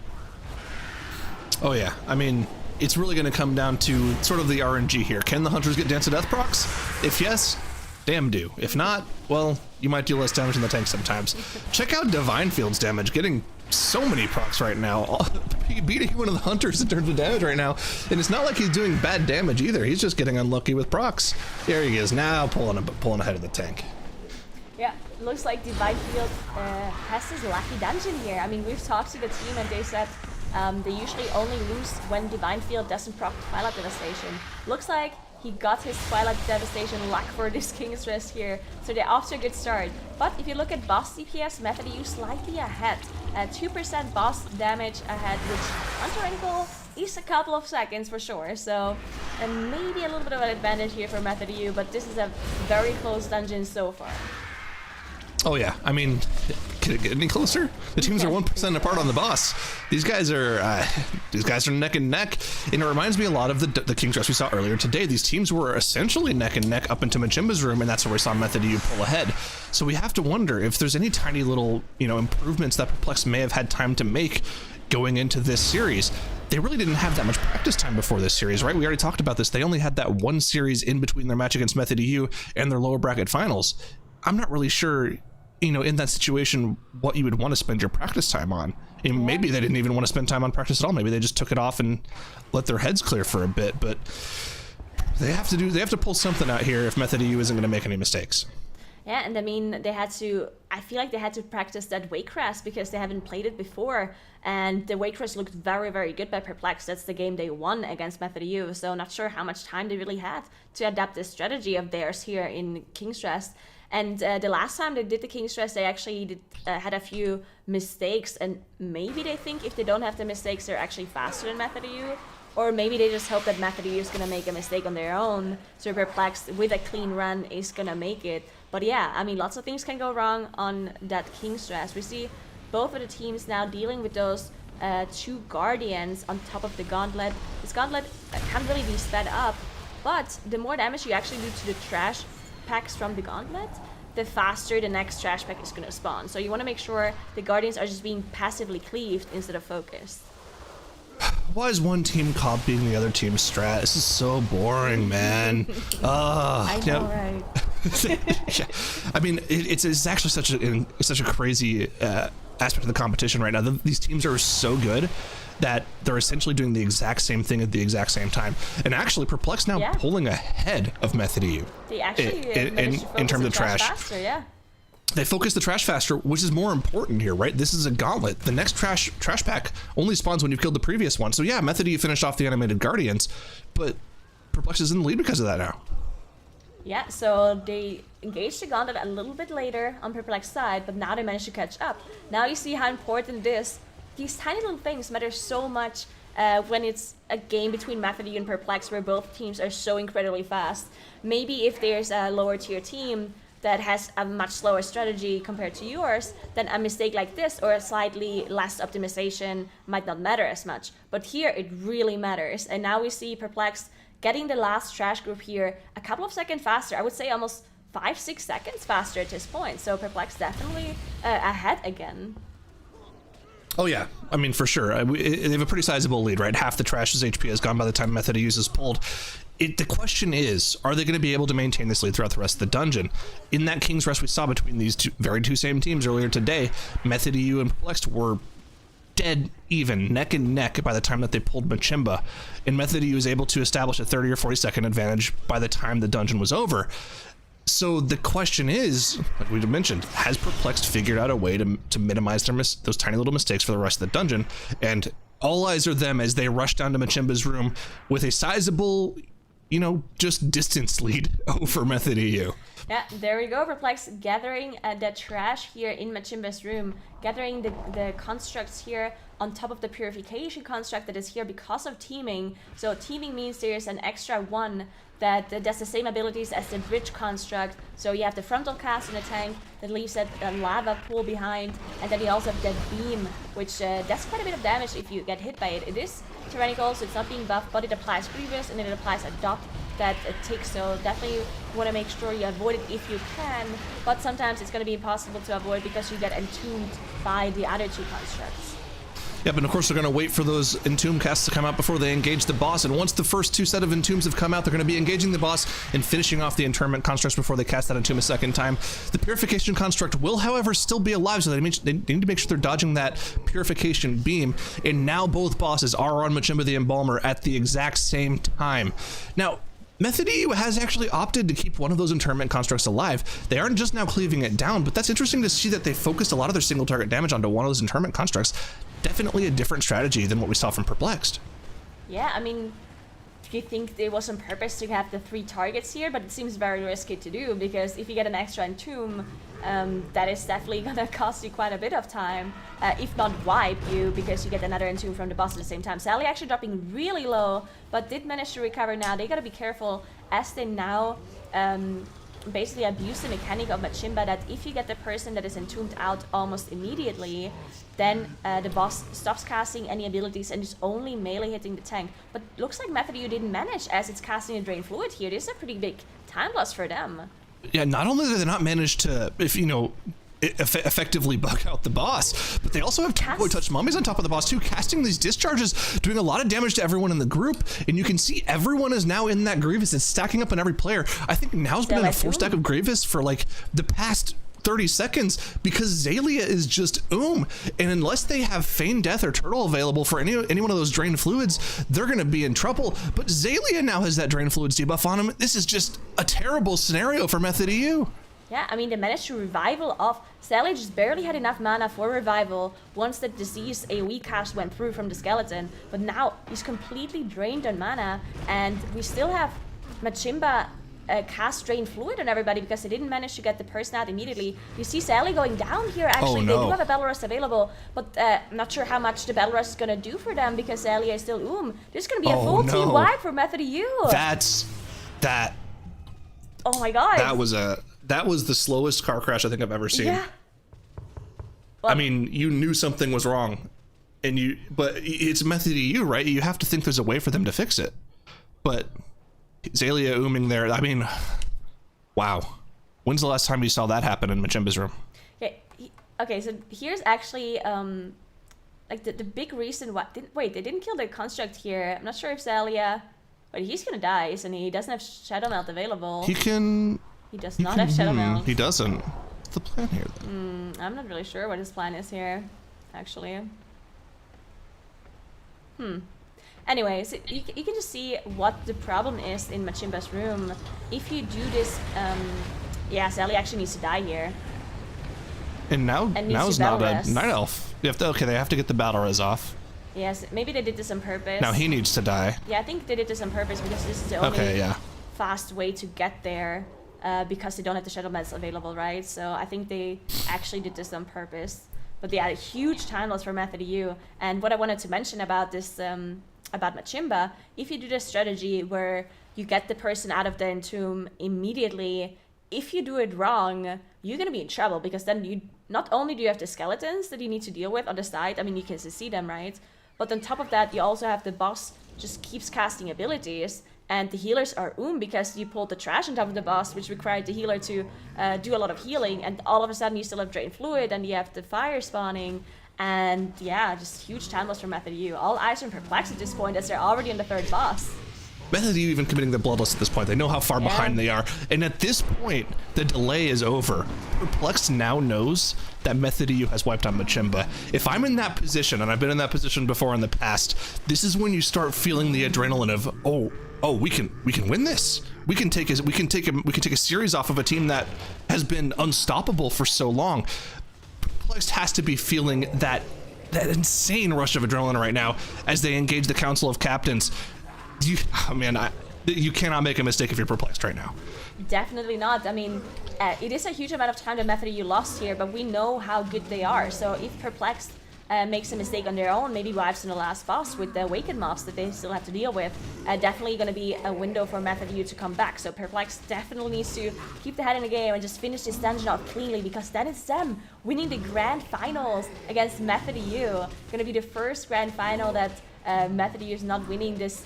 Speaker 4: Oh yeah, I mean, it's really going to come down to sort of the RNG here. Can the hunters get Dance to Death procs? If yes, damn do. If not, well, you might deal less damage in the tank sometimes. Check out Divine Field's damage, getting so many procs right now. Beating one of the hunters in terms of damage right now, and it's not like he's doing bad damage either. He's just getting unlucky with procs. There he is now, pulling ahead of the tank.
Speaker 3: Yeah, looks like Divine Field has his lucky dungeon here. I mean, we've talked to the team and they said they usually only lose when Divine Field doesn't proc Twilight Devastation. Looks like he got his Twilight Devastation luck for this King's Rest here, so they're off to a good start. But if you look at boss DPS, Method EU slightly ahead. 2% boss damage ahead, which on Tyrannical is a couple of seconds for sure. So maybe a little bit of an advantage here for Method EU, but this is a very close dungeon so far.
Speaker 4: Oh yeah, I mean, can it get any closer? The teams are 1% apart on the boss. These guys are neck and neck, and it reminds me a lot of the King's Rest we saw earlier today. These teams were essentially neck and neck up into Machimba's room, and that's where we saw Method EU pull ahead. So we have to wonder if there's any tiny little, improvements that Perplexed may have had time to make going into this series. They really didn't have that much practice time before this series, right? We already talked about this. They only had that one series in between their match against Method EU and their lower bracket finals. I'm not really sure, in that situation, what you would want to spend your practice time on. And maybe they didn't even want to spend time on practice at all. Maybe they just took it off and let their heads clear for a bit. But they have to pull something out here if Method EU isn't going to make any mistakes.
Speaker 3: Yeah, and I mean, I feel like they had to practice that Waycrest because they haven't played it before. And the Waycrest looked very, very good by Perplexed. That's the game they won against Method EU. So not sure how much time they really had to adapt this strategy of theirs here in King's Rest. And the last time they did the King's Rest, they actually had a few mistakes. And maybe they think if they don't have the mistakes, they're actually faster than Method EU. Or maybe they just hope that Method EU is going to make a mistake on their own. So Perplexed, with a clean run, is going to make it. But yeah, I mean, lots of things can go wrong on that King's Rest. We see both of the teams now dealing with those two Guardians on top of the Gauntlet. This Gauntlet can't really be sped up. But the more damage you actually do to the trash packs from the Gauntlet, the faster the next trash pack is going to spawn. So you want to make sure the Guardians are just being passively cleaved instead of focused.
Speaker 4: Why is one team copying the other team's strat? This is so boring, man.
Speaker 3: I know, right?
Speaker 4: Yeah. I mean, it's actually such a crazy aspect of the competition right now. These teams are so good that they're essentially doing the exact same thing at the exact same time. And actually, Perplexed now pulling ahead of Method EU.
Speaker 3: They actually
Speaker 4: in terms of trash.
Speaker 3: Faster, yeah.
Speaker 4: They focus the trash faster, which is more important here, right? This is a gauntlet. The next trash pack only spawns when you've killed the previous one. So yeah, Method EU finished off the animated Guardians, but Perplexed is in the lead because of that now.
Speaker 3: Yeah, so they engaged the Gauntlet a little bit later on Perplexed side, but now they managed to catch up. Now you see how important it is. These tiny little things matter so much when it's a game between Method EU and Perplexed where both teams are so incredibly fast. Maybe if there's a lower tier team that has a much slower strategy compared to yours, then a mistake like this or a slightly less optimization might not matter as much. But here it really matters. And now we see Perplexed getting the last trash group here a couple of seconds faster. I would say almost 5-6 seconds faster at this point. So Perplexed definitely ahead again.
Speaker 4: Oh yeah, I mean for sure. They have a pretty sizable lead, right? Half the trash's HP has gone by the time Method EU is pulled. The question is, are they going to be able to maintain this lead throughout the rest of the dungeon? In that King's Rest we saw between these two same teams earlier today, Method EU and Perplexed were dead even, neck and neck by the time that they pulled Machimba, and Method U was able to establish a 30 or 40 second advantage by the time the dungeon was over. So the question is, like we mentioned, has Perplexed figured out a way to minimize those tiny little mistakes for the rest of the dungeon? And all eyes are them as they rush down to Machimba's room with a sizable, just distance lead over Method EU.
Speaker 3: Yeah, there we go. Perplexed gathering the trash here in Machimba's room, gathering the constructs here on top of the purification construct that is here because of teeming. So teeming means there's an extra one that does the same abilities as the bridge construct. So you have the frontal cast in the tank that leaves that lava pool behind, and then you also have that beam, which does quite a bit of damage if you get hit by it. It is Tyrannical, so it's not being buffed, but it applies Grievous, and then it applies a dot that ticks, so definitely want to make sure you avoid it if you can, but sometimes it's going to be impossible to avoid because you get entombed by the other two constructs.
Speaker 4: Yep, and of course they're going to wait for those Entomb casts to come out before they engage the boss, and once the first two set of Entombs have come out, they're going to be engaging the boss and finishing off the Interment constructs before they cast that Entomb a second time. The Purification construct will, however, still be alive, so they need to make sure they're dodging that Purification beam, and now both bosses are on Machimba the Embalmer at the exact same time. Now, Method EU has actually opted to keep one of those Interment constructs alive. They aren't just now cleaving it down, but that's interesting to see that they focused a lot of their single target damage onto one of those Interment constructs. Definitely a different strategy than what we saw from Perplexed.
Speaker 3: Yeah, I mean, do you think it was on purpose to have the 3 targets here? But it seems very risky to do, because if you get an extra Entomb, that is definitely gonna cost you quite a bit of time, if not wipe you, because you get another Entomb from the boss at the same time. Sally actually dropping really low, but did manage to recover now. They gotta be careful as they now basically abuse the mechanic of Machimba, that if you get the person that is entombed out almost immediately, then the boss stops casting any abilities and is only melee hitting the tank. But looks like Method U didn't manage, as it's casting a Drain Fluid here. This is a pretty big time loss for them.
Speaker 4: Yeah, not only did they not manage to, effectively bug out the boss, but they also have Boy Touch Mummies on top of the boss too, casting these discharges, doing a lot of damage to everyone in the group, and you can see everyone is now in that Grievous. It's stacking up on every player. I think now's been in a 4-stack of Grievous for like the past 30 seconds because Zalia is just and unless they have Feign Death or Turtle available for any one of those Drain Fluids, they're going to be in trouble. But Zalia now has that Drain Fluids debuff on him. This is just a terrible scenario for Method EU.
Speaker 3: Yeah, I mean, they managed to revival off. Sally just barely had enough mana for revival once the disease AoE cast went through from the skeleton, but now he's completely drained on mana, and we still have Machimba cast Drain Fluid on everybody because they didn't manage to get the person out immediately. You see Sally going down here, actually. They do have a Battle Rust available, but I'm not sure how much the Battle Rust is going to do for them because Sally is still This is going to be a full team wipe for Method EU.
Speaker 4: That.
Speaker 3: Oh my god.
Speaker 4: That was the slowest car crash I think I've ever seen.
Speaker 3: Yeah. Well,
Speaker 4: I mean, you knew something was wrong, but it's Method EU, right? You have to think there's a way for them to fix it. But Zalia ooming there, I mean, wow. When's the last time you saw that happen in Machimba's room?
Speaker 3: Okay, so here's actually like the big reason why. They didn't kill the construct here. I'm not sure if Zalia, but he's gonna die, isn't he? He doesn't have Shadow Melt available.
Speaker 4: He
Speaker 3: does not have Shadow Melt.
Speaker 4: He doesn't. What's the plan here then?
Speaker 3: I'm not really sure what his plan is here, actually. Anyway, so you can just see what the problem is in Machimba's room. If you do this, Sally actually needs to die here.
Speaker 4: And now's not a Night Elf. They have to get the Battle Res off.
Speaker 3: Yes, maybe they did this on purpose.
Speaker 4: Now he needs to die.
Speaker 3: Yeah, I think they did this on purpose because this is the only fast way to get there. Because they don't have the Shadow Mets available, right? So I think they actually did this on purpose. But yeah, a huge time loss for Method EU. And what I wanted to mention about this, about Machimba, if you do this strategy where you get the person out of the Entomb immediately, if you do it wrong, you're gonna be in trouble because then you not only do you have the skeletons that you need to deal with on the side, I mean you can see them, right? But on top of that, you also have the boss just keeps casting abilities. And the healers are because you pulled the trash on top of the boss, which required the healer to do a lot of healing. And all of a sudden you still have Drain Fluid and you have the fire spawning. And yeah, just huge time loss for Method EU. All eyes are Perplexed at this point as they're already on the 3rd boss.
Speaker 4: Method U even committing the Bloodlust at this point. They know how far behind they are. And at this point, the delay is over. Perplexed now knows that Method U has wiped out Machimba. If I'm in that position, and I've been in that position before in the past, this is when you start feeling the adrenaline of, oh, we can win this. We can take a series off of a team that has been unstoppable for so long. Perplexed has to be feeling that insane rush of adrenaline right now as they engage the Council of Captains. You cannot make a mistake if you're Perplexed right now.
Speaker 3: Definitely not. I mean, it is a huge amount of time that Method U lost here, but we know how good they are. So if Perplexed makes a mistake on their own, maybe wipes in the last boss with the Awakened mobs that they still have to deal with, definitely going to be a window for Method U to come back. So Perplexed definitely needs to keep the head in the game and just finish this dungeon off cleanly, because that is them winning the grand finals against Method U. Going to be the first grand final that Method U is not winning this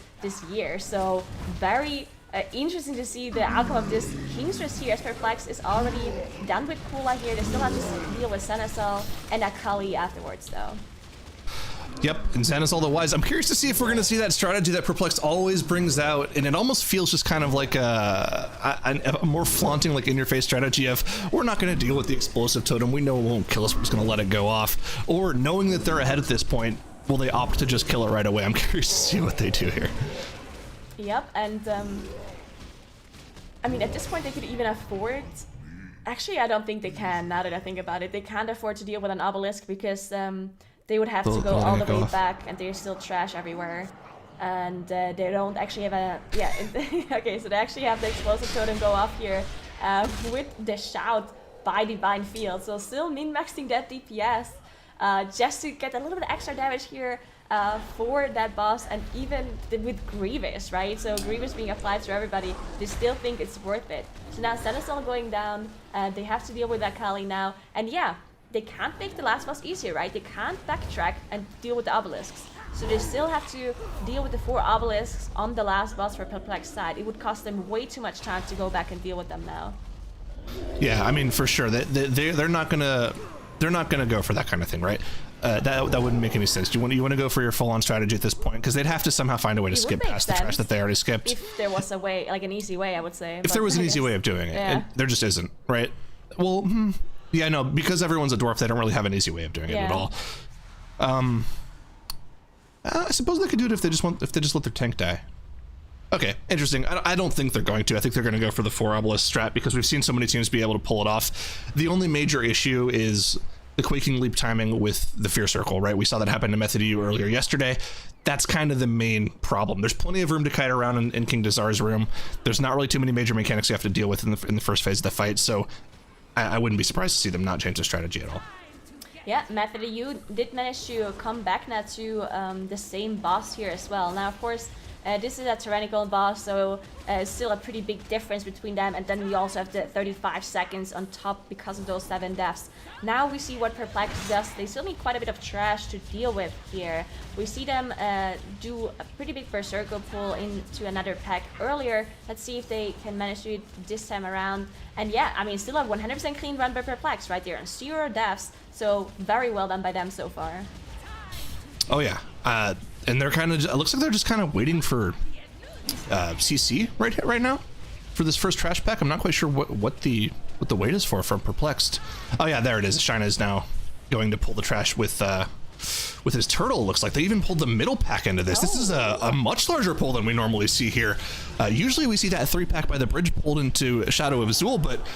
Speaker 3: year. So very interesting to see the outcome of this King's Race here, as Perplexed is already done with Kula here. They still have to deal with Xenazal and Akali afterwards, though.
Speaker 4: Yep, and Xenazal the Wise. I'm curious to see if we're going to see that strategy that Perplexed always brings out, and it almost feels just kind of like a more flaunting, like in-your-face strategy of, we're not going to deal with the explosive totem. We know it won't kill us. We're just going to let it go off. Or knowing that they're ahead at this point, will they opt to just kill it right away? I'm curious to see what they do here.
Speaker 3: Yep, and I mean, at this point they could even afford... Actually, I don't think they can, now that I think about it. They can't afford to deal with an obelisk because they would have to go all the way back, and there's still trash everywhere. And they don't actually have a... Yeah, okay, so they actually have the explosive totem go off here with the shout by Divine Field. So still min-maxing that DPS just to get a little bit of extra damage here for that boss, and even with Grievous, right? So Grievous being applied to everybody, they still think it's worth it. So now Xenazal going down, they have to deal with Akali now, and yeah, they can't make the last boss easier, right? They can't backtrack and deal with the obelisks. So they still have to deal with the 4 obelisks on the last boss for Perplexed side. It would cost them way too much time to go back and deal with them now.
Speaker 4: Yeah, I mean, for sure, they're not gonna go for that kind of thing, right? That wouldn't make any sense. You want to go for your full-on strategy at this point, because they'd have to somehow find a way to skip past the trash that they already skipped.
Speaker 3: If there was a way, like an easy way, I would say.
Speaker 4: If there was an easy way of doing it, and there just isn't, right? Well, yeah, no, because everyone's a dwarf, they don't really have an easy way of doing it at all. I suppose they could do it if they just let their tank die. Okay, interesting. I don't think they're going to. I think they're going to go for the 4 obelisk strat, because we've seen so many teams be able to pull it off. The only major issue is the Quaking Leap timing with the Fear Circle, right? We saw that happen to Method U earlier yesterday. That's kind of the main problem. There's plenty of room to kite around in King Dazar's room. There's not really too many major mechanics you have to deal with in the first phase of the fight, so I wouldn't be surprised to see them not change their strategy at all.
Speaker 3: Yeah, Method U did manage to come back now to the same boss here as well. Now, of course, this is a Tyrannical boss, so still a pretty big difference between them. And then we also have the 35 seconds on top because of those 7 deaths. Now we see what Perplexed does. They still need quite a bit of trash to deal with here. We see them do a pretty big Berserker pull into another pack earlier. Let's see if they can manage to do it this time around. And yeah, I mean, still a 100% clean run by Perplexed, right? They're on 0 deaths, so very well done by them so far.
Speaker 4: Oh yeah, and they're kind of, it looks like they're just kind of waiting for CC right now for this first trash pack. I'm not quite sure what the wait is for from Perplexed. Oh yeah, there it is. Shina is now going to pull the trash with his turtle. Looks like they even pulled the middle pack into this. This is a much larger pull than we normally see here. Usually we see that 3-pack by the bridge pulled into Shadow of Azul, but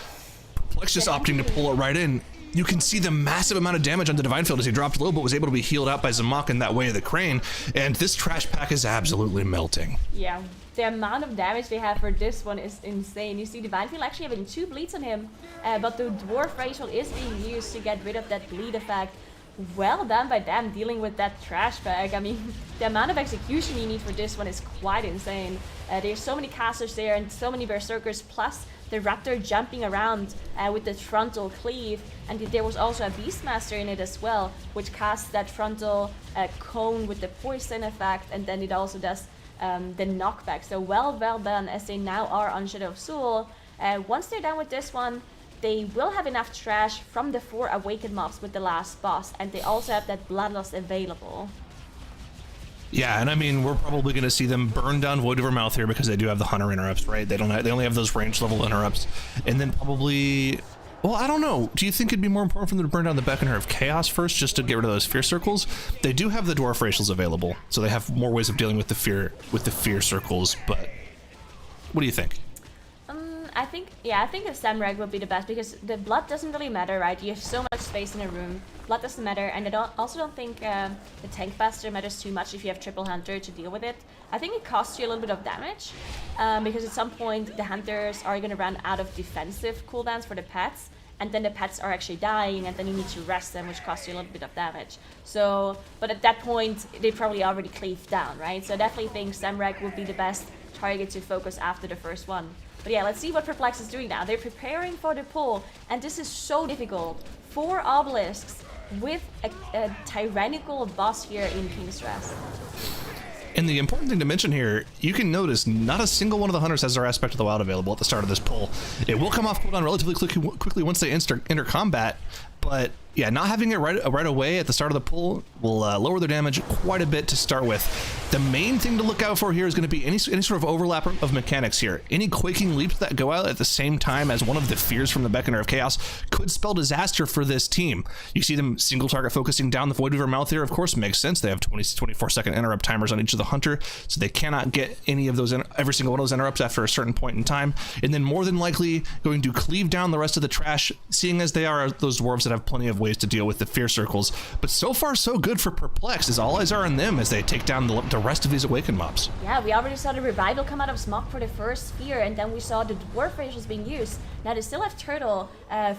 Speaker 4: Perplexed just opting to pull it right in. You can see the massive amount of damage on the Divine Field as he dropped low, but was able to be healed out by Zamak in that Way of the Crane, and this trash pack is absolutely melting.
Speaker 3: Yeah, the amount of damage they have for this one is insane. You see Divine Field actually having 2 bleeds on him, but the Dwarf Racial is being used to get rid of that bleed effect. Well done by them dealing with that trash bag. I mean, the amount of execution you need for this one is quite insane. There's so many casters there and so many Berserkers, plus the Raptor jumping around with the frontal cleave, and there was also a Beastmaster in it as well, which casts that frontal cone with the poison effect, and then it also does the knockback. So well done, as they now are on Shadow of Azul. Once they're done with this one, they will have enough trash from the 4 awakened mobs with the last boss, and they also have that Bloodlust available.
Speaker 4: Yeah, and I mean, we're probably going to see them burn down Void Over Mouth here because they do have the Hunter interrupts, right? They only have those range level interrupts, and then probably. Well, I don't know. Do you think it'd be more important for them to burn down the Beckoner of Chaos first, just to get rid of those fear circles? They do have the Dwarf racials available, so they have more ways of dealing with the fear circles. But what do you think?
Speaker 3: I think a Samrag would be the best because the blood doesn't really matter, right? You have so much space in a room. Blood doesn't matter, and I also don't think the tank faster matters too much if you have triple hunter to deal with it. I think it costs you a little bit of damage because at some point the hunters are going to run out of defensive cooldowns for the pets, and then the pets are actually dying, and then you need to rest them, which costs you a little bit of damage. So, but at that point, they probably already cleaved down, right? So I definitely think Samrag would be the best target to focus after the first one. But yeah, let's see what Perplexed is doing now. They're preparing for the pull, and this is so difficult. 4 obelisks with a tyrannical boss here in King's Rest.
Speaker 4: And the important thing to mention here, you can notice not a single one of the hunters has their Aspect of the Wild available at the start of this pull. It will come off cooldown relatively quickly once they enter combat, but yeah, not having it right away at the start of the pull will lower their damage quite a bit to start with. The main thing to look out for here is going to be any sort of overlap of mechanics here. Any quaking leaps that go out at the same time as one of the fears from the Beckoner of Chaos could spell disaster for this team. You see them single target focusing down the Void Weaver mouth here, of course, makes sense. They have 24-second interrupt timers on each of the hunter, so they cannot get any of those, every single one of those interrupts after a certain point in time. And then more than likely going to cleave down the rest of the trash, seeing as they are those dwarves that have plenty of ways to deal with the fear circles. But so far so good for Perplexed, as all eyes are on them as they take down the rest of these awakened mobs.
Speaker 3: Yeah, we already saw the revival come out of Smog for the first fear, and then we saw the dwarf racials being used. Now they still have Turtle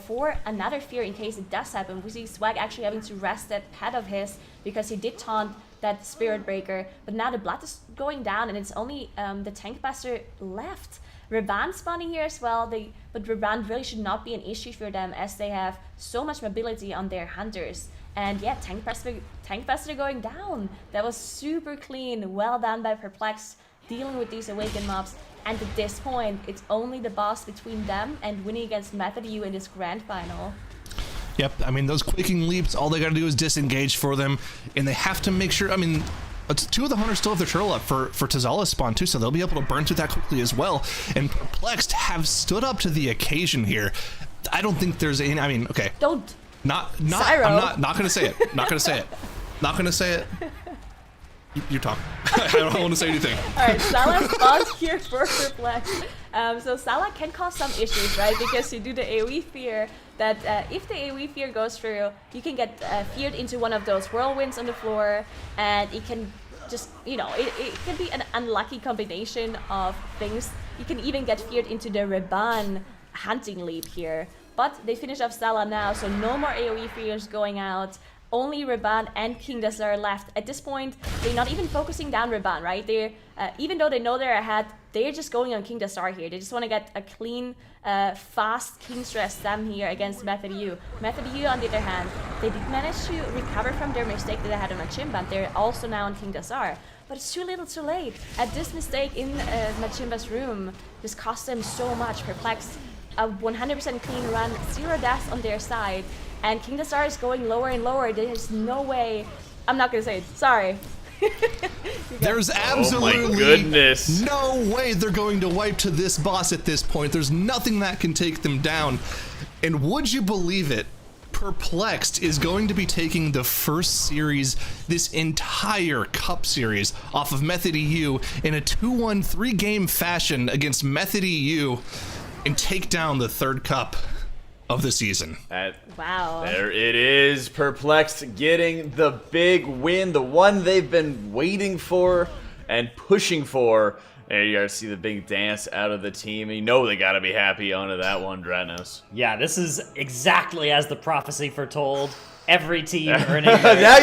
Speaker 3: for another fear in case it does happen. We see Swag actually having to rest that pet of his because he did taunt that Spirit Breaker, but now the blood is going down and it's only the tank buster left. Raban spawning here as well, but Raban really should not be an issue for them as they have so much mobility on their hunters. And yeah, tank buster going down. That was super clean, well done by Perplexed, dealing with these awakened mobs. And at this point, it's only the boss between them and winning against Method U in this grand final.
Speaker 4: Yep, I mean, those quaking leaps, all they gotta do is disengage for them, and they have to make sure, I mean, 2 of the hunters still have their turtle up for Tazala's spawn too, so they'll be able to burn through that quickly as well. And Perplexed have stood up to the occasion here. I don't think there's any, I mean, okay.
Speaker 3: Don't.
Speaker 4: Cyro. I'm not gonna say it. Not gonna say it. You talk. I don't want to say anything.
Speaker 3: Alright, Salah spawns here for Perplexed. So Salah can cause some issues, right? Because you do the AoE fear that if the AoE fear goes through, you can get feared into one of those whirlwinds on the floor, and it can just, you know, it can be an unlucky combination of things. You can even get feared into the Reban hunting leap here. But they finish off Salah now, so no more AoE fears going out. Only Reban and King Desar left. At this point, they're not even focusing down Reban, right? They're even though they know they're ahead, they're just going on King Desar here. They just want to get a clean, fast King's Rest stem here against Method U. Method U, on the other hand, they did manage to recover from their mistake that they had on Machimba. They're also now on King Desar. But it's too little too late. At this mistake in Machimba's room, this cost them so much. Perplexed, a 100% clean run, 0 deaths on their side. And King Desar is going lower and lower. There's no way. I'm not gonna say it. Sorry.
Speaker 4: There's absolutely no way they're going to wipe to this boss at this point. There's nothing that can take them down. And would you believe it? Perplexed is going to be taking the first series, this entire Cup series, off of Method EU in a 2-1 3-game fashion against Method EU and take down the 3rd Cup of the season.
Speaker 3: Wow.
Speaker 2: There it is. Perplexed getting the big win, the one they've been waiting for and pushing for. There you guys see the big dance out of the team. You know they got to be happy onto that one, Dratnos.
Speaker 1: Yeah, this is exactly as the prophecy foretold. Every team earning
Speaker 2: now